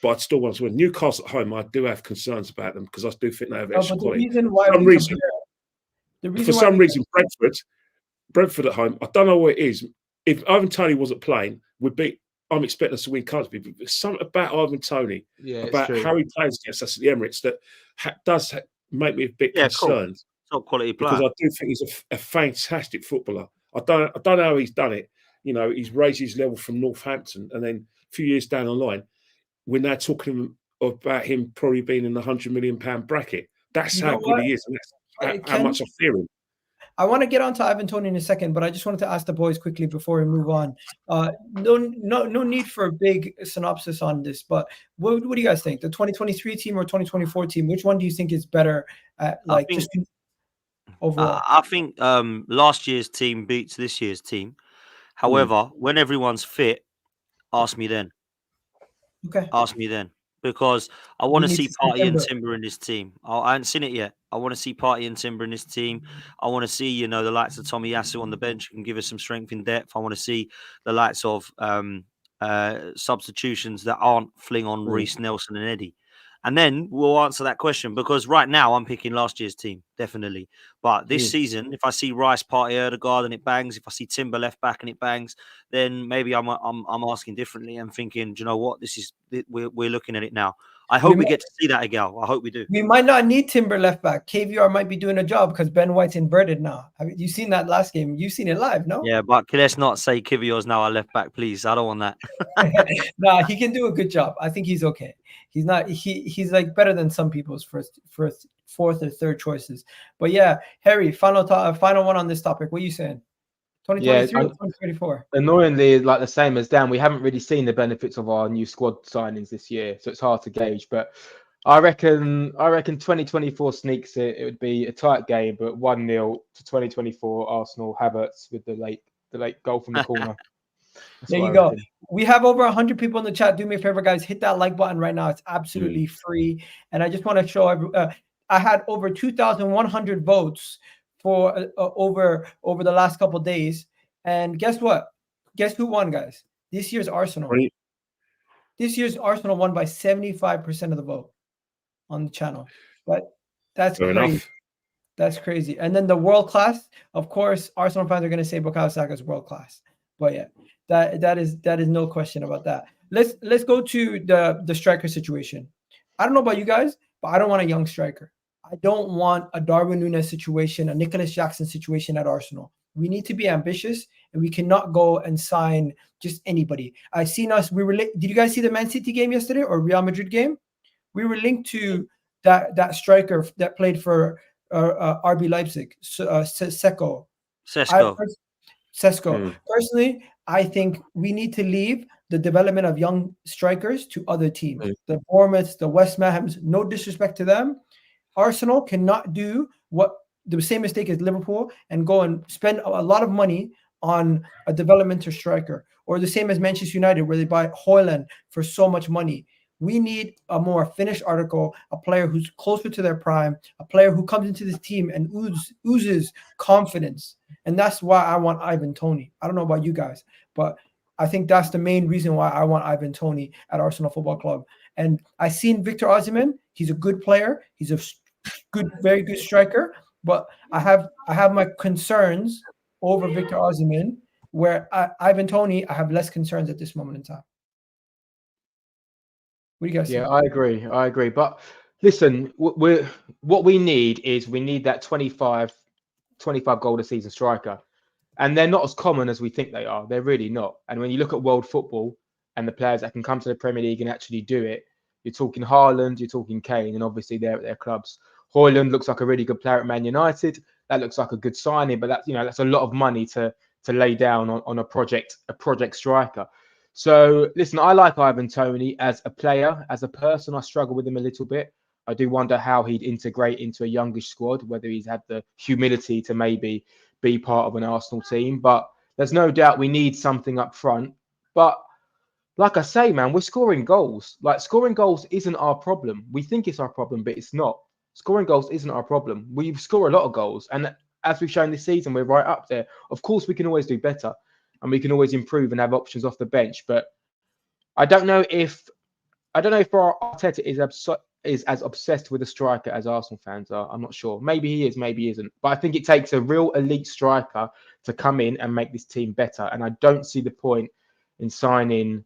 But I'd still want to win. Newcastle at home, I do have concerns about them because I do think they have extra quality. For some reason, Brentford at home, I don't know what it is. If Ivan Toney wasn't playing, I'm expecting us to win comfortably. But something about Ivan Toney, about how he plays against us at the Emirates, that does make me a bit concerned. Top quality player. Because I do think he's a fantastic footballer. I don't know how he's done it. You know, he's raised his level from Northampton, and then a few years down the line, we're now talking about him probably being in the £100 million bracket. That's how good he is, and that's how much I fear him. I want to get on to Ivan Toney in a second, but I just wanted to ask the boys quickly before we move on. No need for a big synopsis on this, but what do you guys think? The 2023 team or 2024 team? Which one do you think is better at overall? I think last year's team beats this year's team. However, when everyone's fit, ask me then. Okay. Ask me then. Because I want to see Partey and Timber in this team. I haven't seen it yet. I want to see Partey and Timber in this team. I want to see, you know, the likes of Tommy Yasu on the bench who can give us some strength in depth. I want to see the likes of substitutions that aren't fling on Reece, Nelson and Eddie. And then we'll answer that question because right now I'm picking last year's team, definitely. But this season, if I see Rice, Partey, Ødegaard and it bangs, if I see Timber left back and it bangs, then maybe I'm asking differently and thinking, do you know what? We're looking at it now. I hope we get to see that again. I hope we do. We might not need Timber left back. KVR might be doing a job because Ben White's inverted now. Have you seen that last game? You've seen it live, no? Yeah, but let's not say Kivior's now our left back, please. I don't want that. Nah, he can do a good job. I think he's okay. He's not. He's like better than some people's first, fourth, or third choices. But yeah, Harry, final one on this topic. What are you saying? 2023 or 2024? Annoyingly, like the same as Dan, we haven't really seen the benefits of our new squad signings this year, so it's hard to gauge. But I reckon 2024 sneaks it. It would be a tight game, but 1-0 to 2024 Arsenal. Havertz with the late goal from the corner. There you go. We have over 100 people in the chat. Do me a favor, guys. Hit that like button right now. It's absolutely free. And I just want to show I had over 2,100 votes for over the last couple of days. And guess what? Guess who won, guys? This year's Arsenal. Right. This year's Arsenal won by 75% of the vote on the channel. But that's Fair crazy. enough. That's crazy. And then the world class, of course, Arsenal fans are going to say Bukayo Saka is world class. But yeah, that is no question about that. Let's go to the striker situation. I don't know about you guys, but I don't want a young striker. I don't want a Darwin Núñez situation, a Nicholas Jackson situation at Arsenal. We need to be ambitious, and we cannot go and sign just anybody. Did you guys see the Man City game yesterday or Real Madrid game? We were linked to that striker that played for RB Leipzig, Sesko. Personally, I think we need to leave the development of young strikers to other teams. The Bournemouths, the West Hams, no disrespect to them. Arsenal cannot do the same mistake as Liverpool and go and spend a lot of money on a developmental striker, or the same as Manchester United, where they buy Højlund for so much money. We need a more finished article, a player who's closer to their prime, a player who comes into this team and oozes confidence. And that's why I want Ivan Toney. I don't know about you guys, but I think that's the main reason why I want Ivan Toney at Arsenal Football Club. And I've seen Victor Osimhen. He's a good player. He's a very good striker. But I have my concerns over Victor Osimhen, where Ivan Toney, I have less concerns at this moment in time. What do you guys think? I agree. But listen, what we need is that 25 goal a season striker. And they're not as common as we think they are. They're really not. And when you look at world football and the players that can come to the Premier League and actually do it, you're talking Haaland, you're talking Kane, and obviously they're at their clubs. Højlund looks like a really good player at Man United. That looks like a good signing, but that's a lot of money to lay down on a project striker. So listen, I like Ivan Toney as a player. As a person, I struggle with him a little bit. I do wonder how he'd integrate into a youngish squad, whether he's had the humility to maybe be part of an Arsenal team. But there's no doubt we need something up front. But like I say, man, we're scoring goals. Like, scoring goals isn't our problem. We think it's our problem, but it's not. Scoring goals isn't our problem. We score a lot of goals. And as we've shown this season, we're right up there. Of course, we can always do better. And we can always improve and have options off the bench. But I don't know if Arteta is as obsessed with a striker as Arsenal fans are. I'm not sure. Maybe he is, maybe he isn't. But I think it takes a real elite striker to come in and make this team better. And I don't see the point in signing,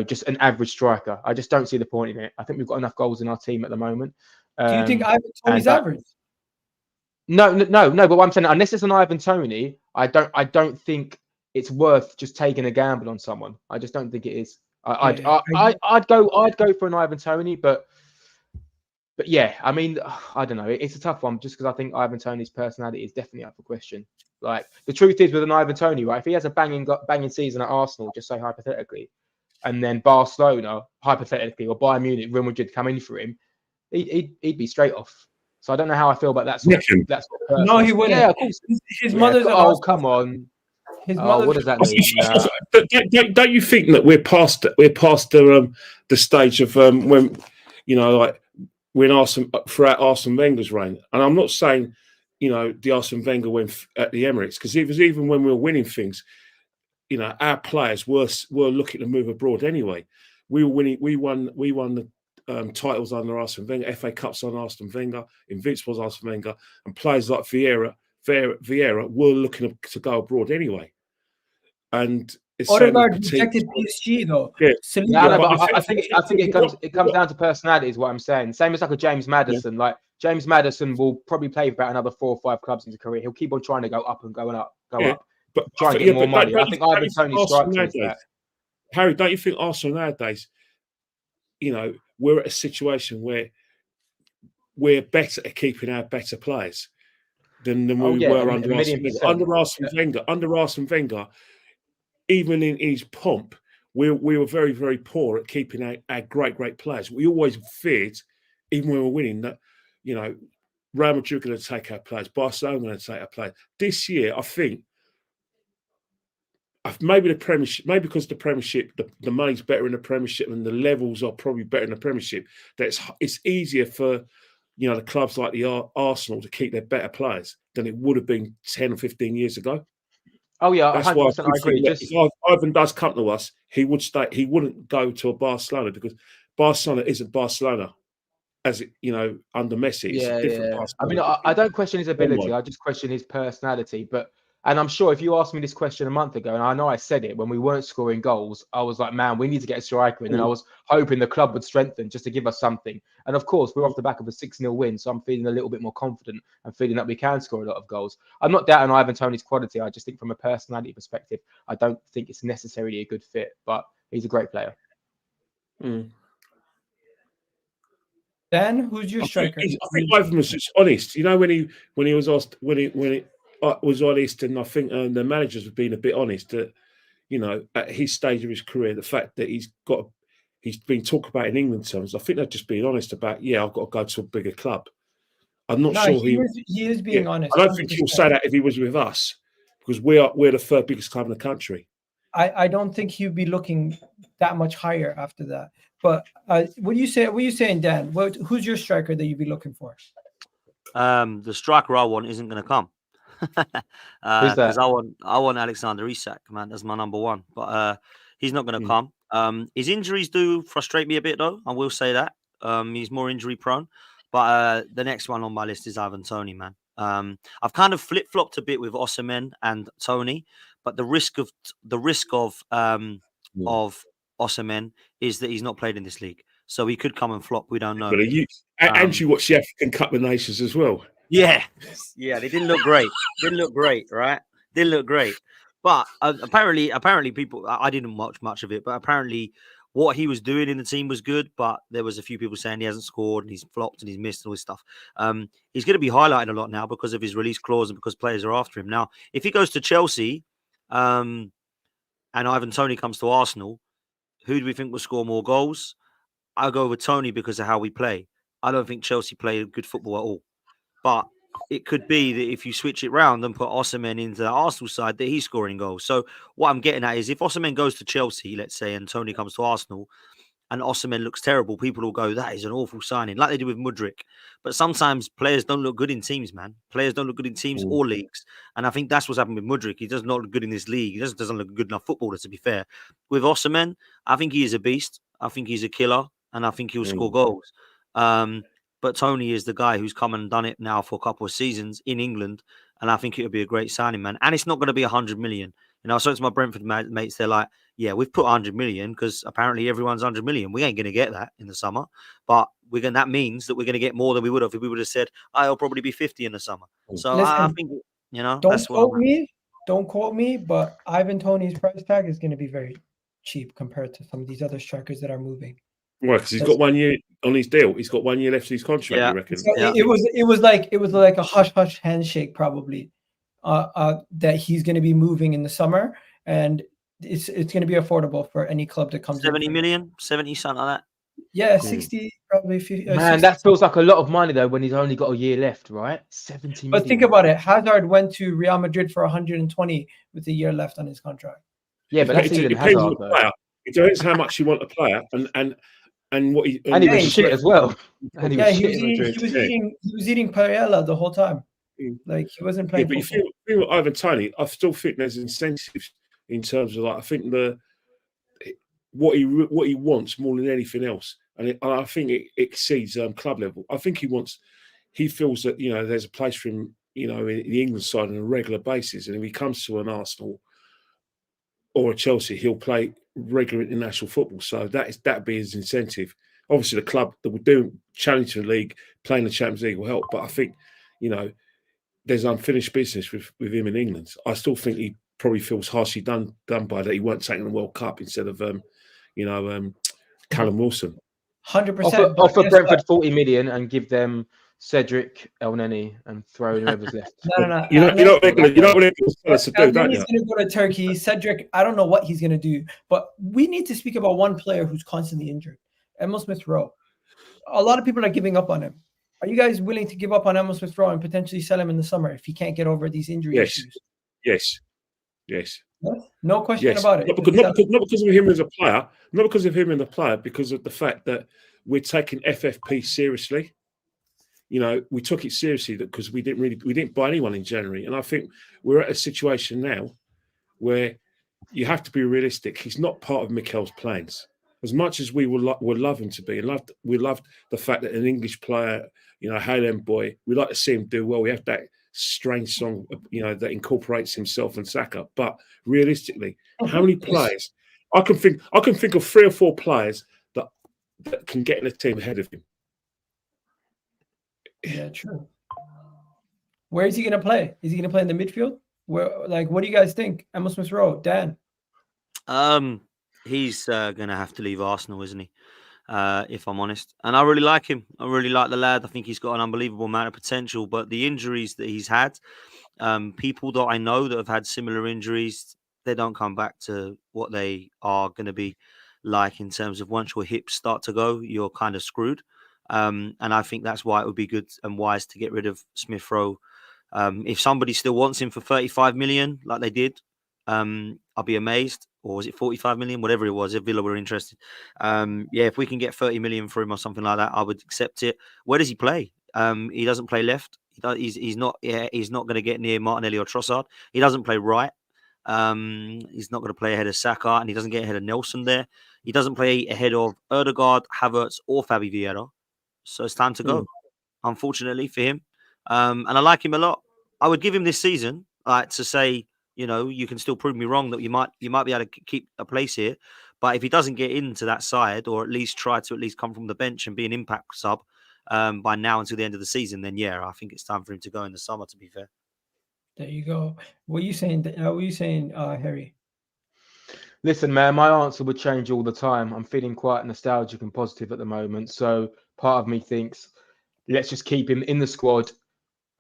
just an average striker. I just don't see the point in it. I think we've got enough goals in our team at the moment. Do you think Ivan Toney's average? No. But what I'm saying, unless it's an Ivan Toney, I don't think it's worth just taking a gamble on someone. I just don't think it is. I'd go for an Ivan Toney, but yeah, I mean, I don't know. It's a tough one just because I think Ivan Toney's personality is definitely up for question. Like, the truth is with an Ivan Toney, right? If he has a banging season at Arsenal, just say hypothetically, and then Barcelona, hypothetically, or Bayern Munich, Real Madrid come in for him, he'd be straight off. So I don't know how I feel about that sort of person. No, he wouldn't. Yeah, of course. His mother's. Oh, come on. His mother. What does that mean? Don't you think that we're past the stage of when throughout Arsene Wenger's reign? And I'm not saying the Arsene Wenger went at the Emirates, because it was even when we were winning things, our players were looking to move abroad anyway. We were winning. We won the titles under Arsene Wenger, FA Cups on Arsene Wenger, Invincibles Arsene Wenger, and players like Vieira were looking to go abroad anyway. And it's saying Odegaard the team. rejected PSG though. Yeah. Saliba- Yeah, no, but but I I think think it comes down to personality, is what I'm saying. Same as like a James Maddison. Like James Maddison will probably play for about another 4 or 5 clubs in his career. He'll keep on trying to go up and going up, Yeah. up, But try and get more money. I think Ivan Toney strikes me as that. Harry, don't you think Arsenal nowadays, you know, we're at a situation where we're better at keeping our better players than we were under Arsene Wenger. Under Arsene Wenger, even in his pomp, we were very, very poor at keeping our great players. We always feared, even when we were winning, that, you know, Real Madrid are going to take our players, Barcelona are going to take our players. This year, I think, maybe the Premiership, maybe because the Premiership, the money's better in the Premiership and the levels are probably better in the Premiership, that it's easier for, you know, the clubs like the Arsenal to keep their better players than it would have been 10 or 15 years ago. Oh yeah, that's 100%, why I agree. if Ivan does come to us, he would stay. He wouldn't go to a Barcelona because Barcelona isn't Barcelona, as it, you know, under Messi. It's a different Barcelona. I mean, I don't question his ability. I just question his personality. And I'm sure if you asked me this question a month ago, and I know I said it when we weren't scoring goals, I was like, man, we need to get a striker in. And I was hoping the club would strengthen just to give us something. And of course, we're off the back of a 6-0 win. So I'm feeling a little bit more confident and feeling that we can score a lot of goals. I'm not doubting Ivan Toney's quality. I just think from a personality perspective, I don't think it's necessarily a good fit, but he's a great player. Dan, who's your striker? I think Ivan was just honest. You know, when he was asked, when it was honest, and I think the managers have been a bit honest that, you know, at his stage of his career, the fact that he's been talked about in England terms, I think they're just being honest about, I've got to go to a bigger club. I'm not sure he is being honest. I don't think he'll say that if he was with us, because we're the third biggest club in the country. I don't think he'd be looking that much higher after that. But what do you say? What are you saying, Dan? Who's your striker that you'd be looking for? The striker I want isn't going to come. Because I want Alexander Isak, man. That's my number one. But he's not going to come. His injuries do frustrate me a bit, though. I will say that. He's more injury prone. But the next one on my list is Ivan Toney, man. I've kind of flip-flopped a bit with Osimhen and Toney, but the risk of Osimhen is that he's not played in this league, so he could come and flop. We don't know. But you watched the African Cup of Nations as well. Yeah, they didn't look great. Didn't look great, right? Didn't look great. But apparently, people. I didn't watch much of it, but apparently, what he was doing in the team was good. But there was a few people saying he hasn't scored and he's flopped and he's missed and all this stuff. He's going to be highlighted a lot now because of his release clause and because players are after him. Now, if he goes to Chelsea, and Ivan Toney comes to Arsenal, who do we think will score more goals? I'll go with Toney because of how we play. I don't think Chelsea play good football at all. But it could be that if you switch it round and put Osimhen into the Arsenal side, that he's scoring goals. So what I'm getting at is if Osimhen goes to Chelsea, let's say, and Toney comes to Arsenal, and Osimhen looks terrible, people will go, that is an awful signing, like they did with Mudryk. But sometimes players don't look good in teams, man. Players don't look good in teams or leagues. And I think that's what's happened with Mudryk. He does not look good in this league. He doesn't look good enough footballer, to be fair. With Osimhen, I think he is a beast. I think he's a killer. And I think he'll score goals. But Toney is the guy who's come and done it now for a couple of seasons in England. And I think it would be a great signing, man. And it's not going to be 100 million. You know, I spoke to my Brentford mates. They're like, yeah, we've put 100 million because apparently everyone's 100 million. We ain't going to get that in the summer. But that means that we're going to get more than we would have if we would have said, I'll probably be 50 in the summer. So listen, I think, you know, don't quote me, but Ivan Toney's price tag is going to be very cheap compared to some of these other strikers that are moving. Right, because he's got 1 year on his deal. He's got 1 year left of his contract. You reckon? So it was like a hush handshake probably that he's going to be moving in the summer, and it's going to be affordable for any club that comes. 70 million, 70 something like that. Yeah, 60 probably. 50, man, 60. That feels like a lot of money though when he's only got a year left, right? 70 million. But think about it. Hazard went to Real Madrid for 120 with a year left on his contract. Yeah, but that's it depends on the player. It depends how much you want a player and what he and he was shit as well. And he was eating paella the whole time. Like he wasn't playing. Yeah, but if you feel Ivan Toney, I still think there's incentives in terms of like I think what he wants more than anything else, and I think it exceeds club level. I think he feels that there's a place for him in the England side on a regular basis, and if he comes to an Arsenal or at Chelsea, he'll play regular international football. So that'd be his incentive. Obviously, the club that will do challenge the league, playing the Champions League will help. But I think, there's unfinished business with him in England. I still think he probably feels harshly done by that he weren't taking the World Cup instead of Callum Wilson. 100%. Offer Brentford 40 million and give them Cedric Elneny and throw whoever's left. No. You know what they're going to do, don't you? He's going to go to Turkey. Cedric, I don't know what he's going to do, but we need to speak about one player who's constantly injured, Smith Rowe. A lot of people are giving up on him. Are you guys willing to give up on Smith Rowe and potentially sell him in the summer if he can't get over these injury issues? Yes. No question about it. Not because of him as a player, because of the fact that we're taking FFP seriously. We took it seriously because we didn't buy anyone in January, and I think we're at a situation now where you have to be realistic. He's not part of Mikel's plans. As much as we would love him to be, and we loved the fact that an English player, Highland boy, we like to see him do well. We have that strange song, that incorporates himself and Saka. But realistically, how many players? I can think of 3 or 4 players that can get in the team ahead of him. Yeah, true. Where is he going to play? Is he going to play in the midfield? What do you guys think? Smith Rowe, Dan. He's going to have to leave Arsenal, isn't he? If I'm honest. And I really like him. I really like the lad. I think he's got an unbelievable amount of potential. But the injuries that he's had, people that I know that have had similar injuries, they don't come back to what they are going to be like in terms of once your hips start to go, you're kind of screwed. And I think that's why it would be good and wise to get rid of Smith Rowe. If somebody still wants him for 35 million, like they did, I'll be amazed. Or was it 45 million? Whatever it was, if Villa were interested. If we can get 30 million for him or something like that, I would accept it. Where does he play? He doesn't play left. He's not going to get near Martinelli or Trossard. He doesn't play right. He's not going to play ahead of Saka, and he doesn't get ahead of Nelson there. He doesn't play ahead of Ødegaard, Havertz, or Fabi Vieira. So it's time to go, unfortunately for him. And I like him a lot. I would give him this season, to say, you can still prove me wrong that you might be able to keep a place here. But if he doesn't get into that side, or at least try to come from the bench and be an impact sub by now until the end of the season, then I think it's time for him to go in the summer, to be fair. There you go. What are you saying, Harry? Listen, man, my answer would change all the time. I'm feeling quite nostalgic and positive at the moment. So part of me thinks, let's just keep him in the squad,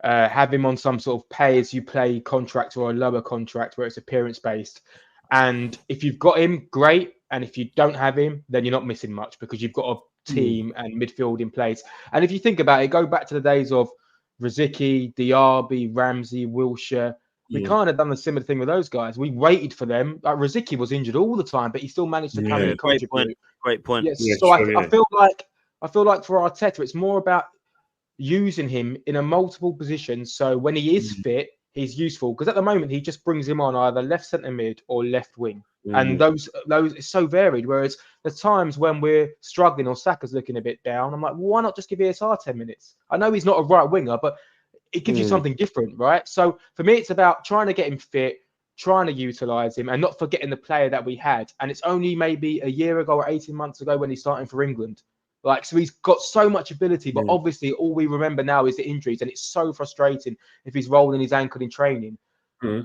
have him on some sort of pay-as-you-play contract or a lower contract where it's appearance-based. And if you've got him, great. And if you don't have him, then you're not missing much because you've got a team and midfield in place. And if you think about it, go back to the days of Rosicky, Diaby, Ramsey, Wilshere. We kind of done the similar thing with those guys. We waited for them. Like Rosicky was injured all the time, but he still managed to come in and contribute. Great point. Yes. So I feel like for Arteta, it's more about using him in a multiple positions. So when he is fit, he's useful. Because at the moment, he just brings him on either left centre mid or left wing. And those it's so varied. Whereas the times when we're struggling or Saka's looking a bit down, I'm like, well, why not just give ESR 10 minutes? I know he's not a right winger, but it gives you something different, right? So for me, it's about trying to get him fit, trying to utilize him, and not forgetting the player that we had. And it's only maybe a year ago or 18 months ago when he's starting for England. So he's got so much ability, but obviously all we remember now is the injuries, and it's so frustrating if he's rolling his ankle in training.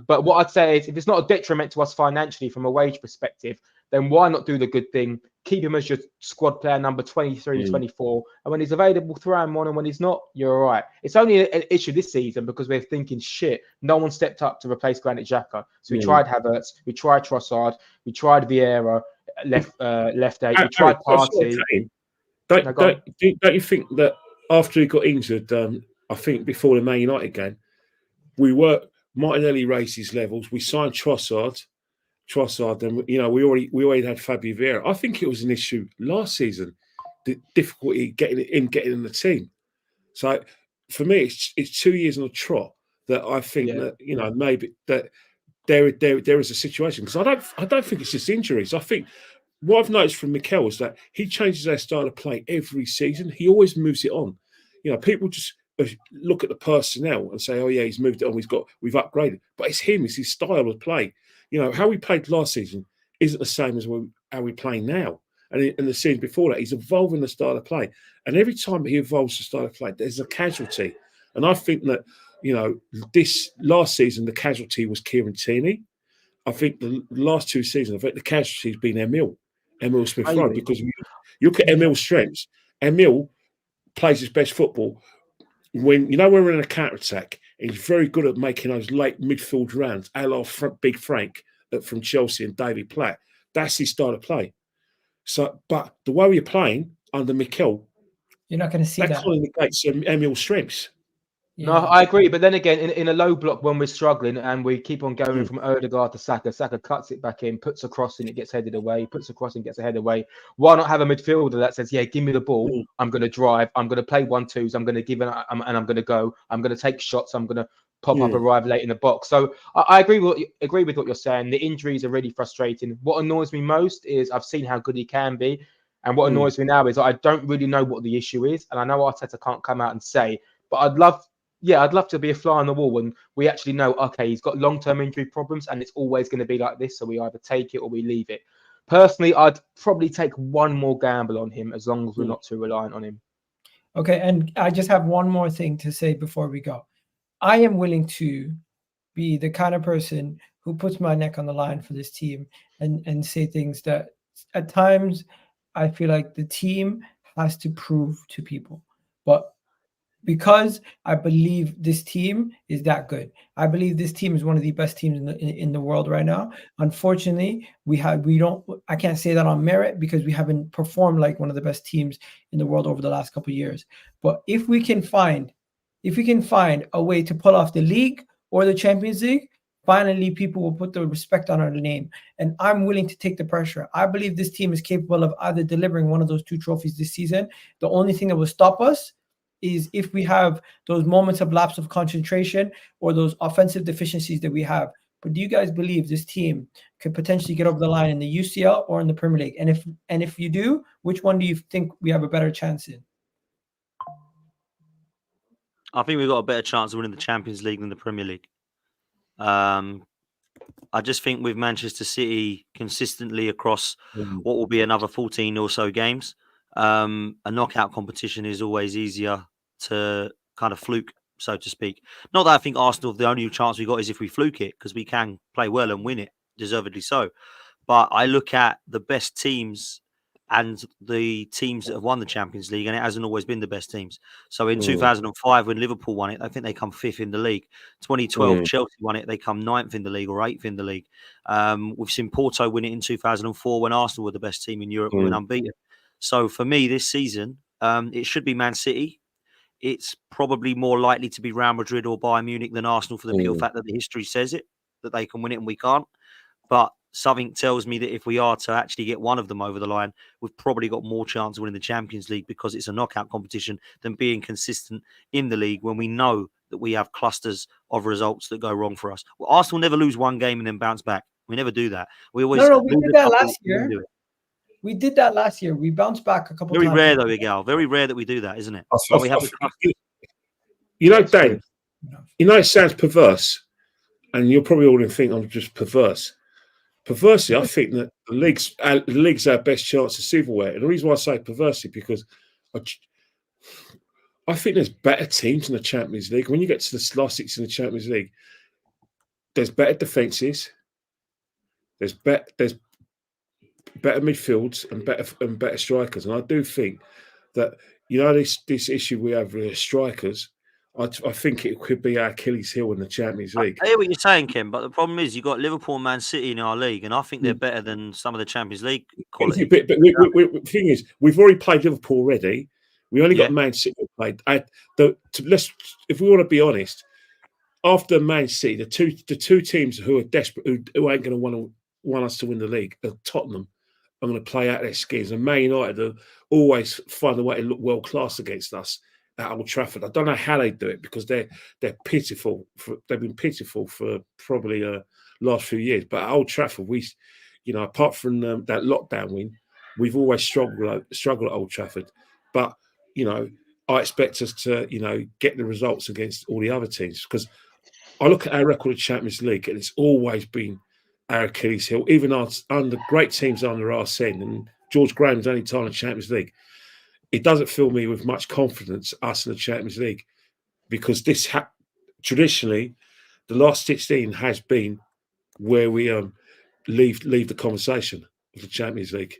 But what I'd say is, if it's not a detriment to us financially from a wage perspective, then why not do the good thing? Keep him as your squad player number 23, 24. And when he's available, throw him on. And when he's not, you're all right. It's only an issue this season because we're thinking, shit, no one stepped up to replace Granit Xhaka. So we tried Havertz, we tried Trossard, we tried Vieira, left eight, we tried Partey. Don't you think that after he got injured, I think before the Man United game, Martinelli raised his levels. We signed Trossard, and we already had Fabio Vieira. I think it was an issue last season, the difficulty getting in the team. So for me, it's 2 years on a trot that I think that maybe that there is a situation, because I don't think it's just injuries. I think what I've noticed from Mikel is that he changes their style of play every season. He always moves it on. People just look at the personnel and say, "Oh yeah, he's moved it on. We've upgraded." But it's him. It's his style of play. You know, how we played last season isn't the same as how we play now. And in the season before that, he's evolving the style of play. And every time he evolves the style of play, there's a casualty. And I think that, you know, this last season, the casualty was Kieran Toney. I think the last 2 seasons, I think the casualty has been Emil Smith Rowe, because you look at Emil's strengths. Emil plays his best football when we're in a counter attack. He's very good at making those late midfield runs, a la Big Frank from Chelsea and David Platt. That's his style of play. So, but the way we're playing under Mikel, you're not going to see that. That kind of negates Emil's strengths. Yeah. No, I agree. But then again, in a low block, when we're struggling and we keep on going from Odegaard to Saka, Saka cuts it back in, puts a cross in, it gets headed away, puts a cross in, gets a head away. Why not have a midfielder that says, yeah, give me the ball, I'm going to drive, I'm going to play 1-2s, I'm going to give it, and I'm going to go, I'm going to take shots, I'm going to pop up, arrive late in the box. So I agree with what you're saying. The injuries are really frustrating. What annoys me most is I've seen how good he can be. And what annoys me now is I don't really know what the issue is. And I know Arteta can't come out and say, but I'd love to be a fly on the wall when we actually know, okay, he's got long-term injury problems and it's always going to be like this. So we either take it or we leave it. Personally, I'd probably take one more gamble on him as long as we're not too reliant on him. Okay, and I just have one more thing to say before we go. I am willing to be the kind of person who puts my neck on the line for this team and say things that at times I feel like the team has to prove to people. But because I believe this team is that good, I believe this team is one of the best teams in the world right now. Unfortunately, I can't say that on merit because we haven't performed like one of the best teams in the world over the last couple of years. But if we can find a way to pull off the league or the Champions League, finally people will put the respect on our name. And I'm willing to take the pressure. I believe this team is capable of either delivering one of those 2 trophies this season. The only thing that will stop us is if we have those moments of lapse of concentration or those offensive deficiencies that we have. But do you guys believe this team could potentially get over the line in the UCL or in the Premier League? And if you do, which one do you think we have a better chance in? I think we've got a better chance of winning the Champions League than the Premier League. I just think with Manchester City consistently across what will be another 14 or so games, a knockout competition is always easier to kind of fluke, so to speak. Not that I think Arsenal, the only chance we got is if we fluke it, because we can play well and win it, deservedly so. But I look at the best teams and the teams that have won the Champions League, and it hasn't always been the best teams. So in 2005, when Liverpool won it, I think they come 5th in the league. 2012, Chelsea won it, they come 9th in the league or 8th in the league. We've seen Porto win it in 2004 when Arsenal were the best team in Europe, when unbeaten. So for me, this season, it should be Man City. It's probably more likely to be Real Madrid or Bayern Munich than Arsenal for the pure fact that the history says it, that they can win it and we can't. But something tells me that if we are to actually get one of them over the line, we've probably got more chance of winning the Champions League because it's a knockout competition than being consistent in the league when we know that we have clusters of results that go wrong for us. Well, Arsenal never lose one game and then bounce back. We never do that. We always we did that last year. We did that last year. We bounced back a couple times. Very rare, though, Miguel. Very rare that we do that, isn't it? Dan, it sounds perverse, and you're probably all going to think I'm just perverse. Perversely, I think that the league's our best chance of silverware. And the reason why I say perversely, because I think there's better teams in the Champions League. When you get to the last 6 in the Champions League, there's better defences, there's better midfields and better strikers. And I do think that, this issue we have with strikers, I think it could be our Achilles heel in the Champions League. I hear what you're saying, Kim, but the problem is you've got Liverpool and Man City in our league, and I think they're better than some of the Champions League quality. But the thing is, we've already played Liverpool already. We only got Man City played. If we want to be honest, after Man City, the two teams who are desperate, who ain't going to want us to win the league, are Tottenham. I'm going to play out their skins, and Man United will always find a way to look world class against us at Old Trafford. I don't know how they do it because they're pitiful. They've been pitiful for probably last few years. But at Old Trafford, we, apart from that lockdown win, we've always struggled at Old Trafford. But I expect us to get the results against all the other teams, because I look at our record of Champions League and it's always been our Achilles heel. Even under great teams under Arsene and George Graham's only time in the Champions League, it doesn't fill me with much confidence, us in the Champions League, because this traditionally, the last 16 has been where we leave the conversation of the Champions League.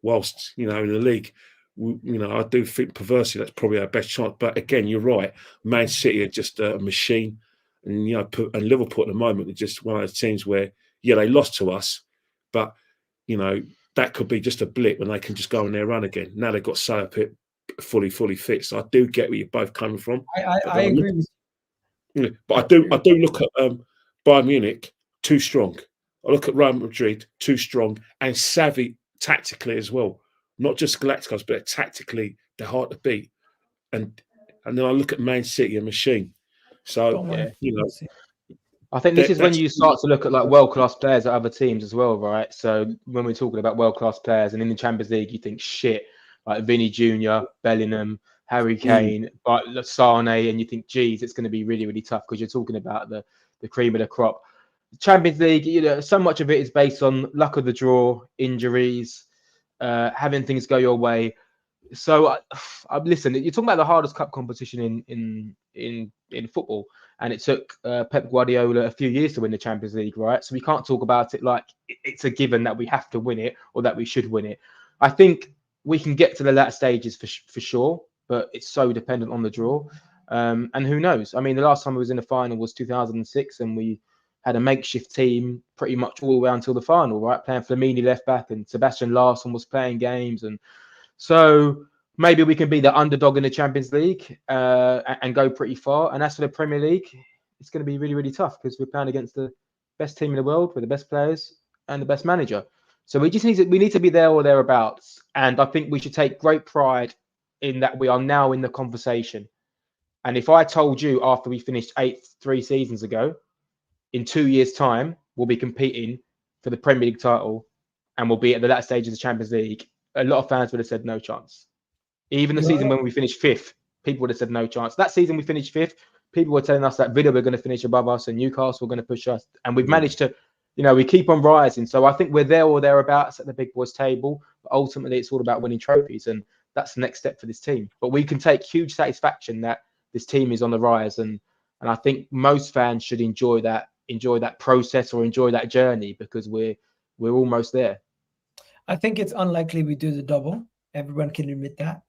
Whilst, in the league, I do think perversely that's probably our best chance. But again, you're right. Man City are just a machine. And, and Liverpool at the moment are just one of those teams where, they lost to us. But, that could be just a blip and they can just go on their run again. Now they've got Salah fully fit. So I do get where you're both coming from. I agree with you. But I do look at Bayern Munich, too strong. I look at Real Madrid, too strong and savvy tactically as well. Not just Galacticos, but tactically, they're hard to beat. And then I look at Man City, a machine. So, I think this is when you start to look at like world-class players at other teams as well, right? So when we're talking about world-class players and in the Champions League, you think shit, like Vinny Jr., Bellingham, Harry Kane, but Sane, and you think, geez, it's going to be really, really tough because you're talking about the cream of the crop. Champions League, so much of it is based on luck of the draw, injuries, having things go your way. So, listen, you're talking about the hardest cup competition in football, and it took Pep Guardiola a few years to win the Champions League, right? So we can't talk about it like it's a given that we have to win it or that we should win it. I think we can get to the latter stages for sure, but it's so dependent on the draw. And who knows? I mean, the last time we was in the final was 2006, and we had a makeshift team pretty much all the way until the final, right? Playing Flamini left back, and Sebastian Larsson was playing games, and so maybe we can be the underdog in the Champions League and go pretty far. And as for the Premier League, it's going to be really, really tough because we're playing against the best team in the world with the best players and the best manager. So we need to be there or thereabouts. And I think we should take great pride in that we are now in the conversation. And if I told you after we finished 8th 3 seasons ago, in 2 years' time, we'll be competing for the Premier League title and we'll be at the latter stage of the Champions League, a lot of fans would have said no chance. Even the season when we finished 5th, people would have said no chance. That season we finished 5th, people were telling us that Villa were going to finish above us and Newcastle were going to push us. And we've managed to, we keep on rising. So I think we're there or thereabouts at the big boys table. But ultimately, it's all about winning trophies. And that's the next step for this team. But we can take huge satisfaction that this team is on the rise. And I think most fans should enjoy that process or enjoy that journey because we're almost there. I think it's unlikely we do the double. Everyone can admit that.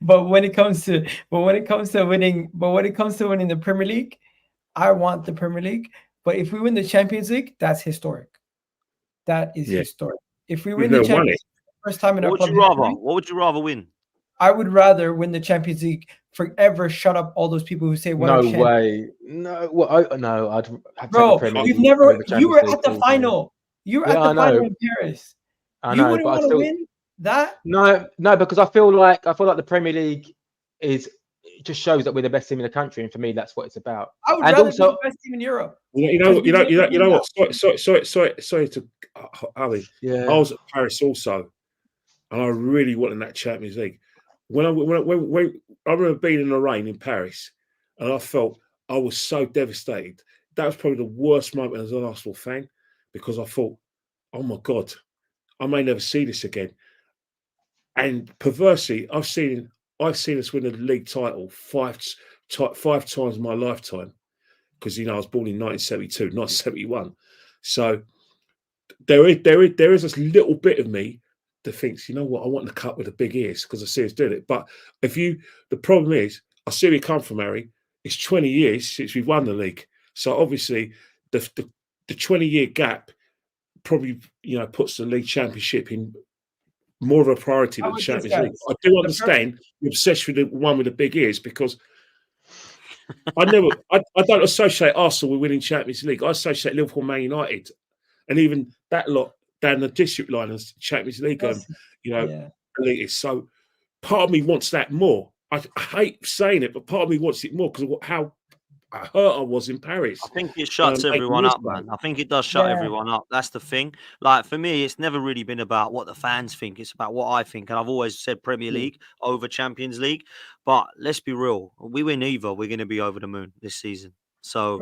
but when it comes to winning the Premier League, I want the Premier League. But if we win the Champions League, that's historic. That is historic. If we win the Champions League first time in our club history, what would you rather win? I would rather win the Champions League. Forever shut up all those people who say no way. No, well, no, I'd have bro, to Premier you've League never over Champions you were League at the all final. You were at the final in Paris. I know, wouldn't want to win that? No, because I feel like the Premier League it just shows that we're the best team in the country, and for me, that's what it's about. I would rather be the best team in Europe. You know what? Sorry to Ali. Yeah. I was at Paris also, and I really wanted that Champions League. When I remember being in the rain in Paris, and I felt I was so devastated. That was probably the worst moment as an Arsenal fan because I thought, oh my God, I may never see this again. And perversely, I've seen us win the league title five times in my lifetime because I was born in 1972, not 71. So there is this little bit of me that thinks, you know what, I want the cup with the big ears because I see us doing it. But the problem is, I see where you come from, Harry. It's 20 years since we've won the league. So obviously the 20-year gap probably, puts the league championship in more of a priority than the Champions League. I do understand the obsession with the one with the big ears because I don't associate Arsenal with winning Champions League. I associate Liverpool, Man United, and even that lot down the district line as Champions League, elitist. So part of me wants that more. I hate saying it, but part of me wants it more because of how hurt I was in Paris. I think it shuts everyone up, man. I think it does shut everyone up. That's the thing. Like, for me, it's never really been about what the fans think. It's about what I think. And I've always said Premier League over Champions League. But let's be real. We win either, we're going to be over the moon this season. So,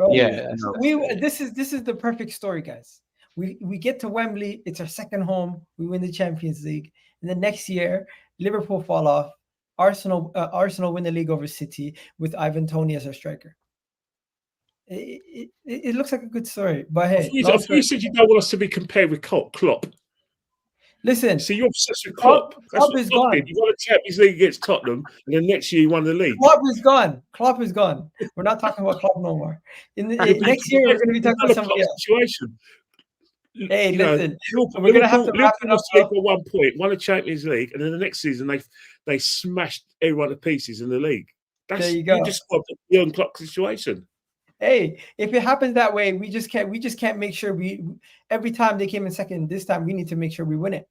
this is the perfect story, guys. We get to Wembley. It's our second home. We win the Champions League, and then next year Liverpool fall off. Arsenal win the league over City with Ivan Toney as our striker. It looks like a good story, but hey, you said you don't want us to be compared with Klopp. Listen, see, you're obsessed with Klopp. Klopp is gone. You won a Champions League against Tottenham, and then next year you won the league. Klopp is gone. Klopp is gone. We're not talking about Klopp no more. Next year we're going to be talking about somebody else. Situation. Hey, listen, we're going to have to wrap it up. At one point, won a Champions League, and then the next season they smashed everyone to pieces in the league. There you go. You just got the young Klopp situation. Hey, if it happens that way, we just can't make sure every time they came in second, this time we need to make sure we win it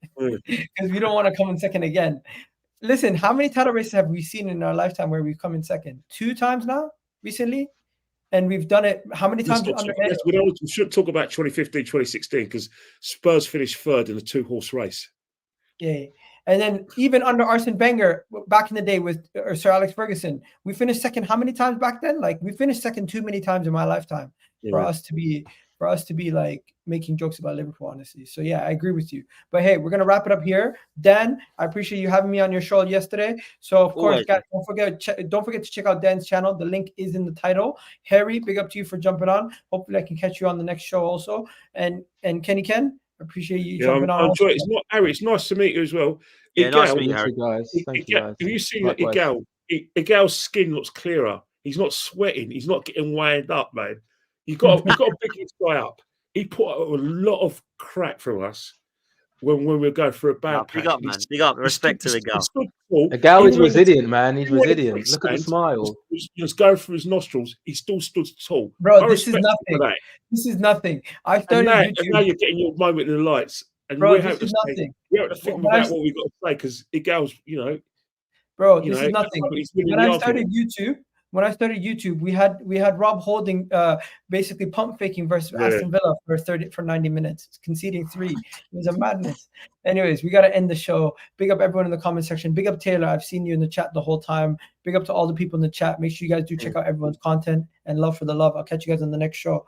because we don't want to come in second again. Listen, how many title races have we seen in our lifetime where we've come in second? 2 times now recently, and we've done it how many times? We should talk about 2015, 2016 because Spurs finished third in a 2-horse race. Yeah. And then even under Arsene Wenger back in the day with Sir Alex Ferguson, we finished second how many times back then? Like we finished second too many times in my lifetime for us to be like making jokes about Liverpool, honestly. So yeah, I agree with you. But hey, we're gonna wrap it up here. Dan, I appreciate you having me on your show yesterday. So of course, guys, don't forget to check out Dan's channel. The link is in the title. Harry, big up to you for jumping on. Hopefully I can catch you on the next show also. And Kenny Ken, appreciate you jumping on. I enjoy it. It's not Harry. It's nice to meet you as well. Yeah, nice to meet you, Harry. Thank you, guys. Have you seen Igal's skin looks clearer? He's not sweating. He's not getting wound up, man. You got to pick this guy up. He put up a lot of crap from us when we were going for a bad patch. Big up, man. Big up. Respect to Igal. Igal is resilient, man. He's resilient. Look at the smile. Just going through his nostrils. He still stood tall. Bro, this is nothing. This is nothing. I started and now you're getting your moment in the lights. And bro, this is nothing. We have to think about what we've got to say because Igal's, Bro, this is nothing. When I started YouTube, we had Rob Holding basically pump faking versus Aston Villa for 90 minutes, conceding 3. It was a madness. Anyways, we got to end the show. Big up everyone in the comment section. Big up Taylor. I've seen you in the chat the whole time. Big up to all the people in the chat. Make sure you guys do check out everyone's content and love for the love. I'll catch you guys on the next show.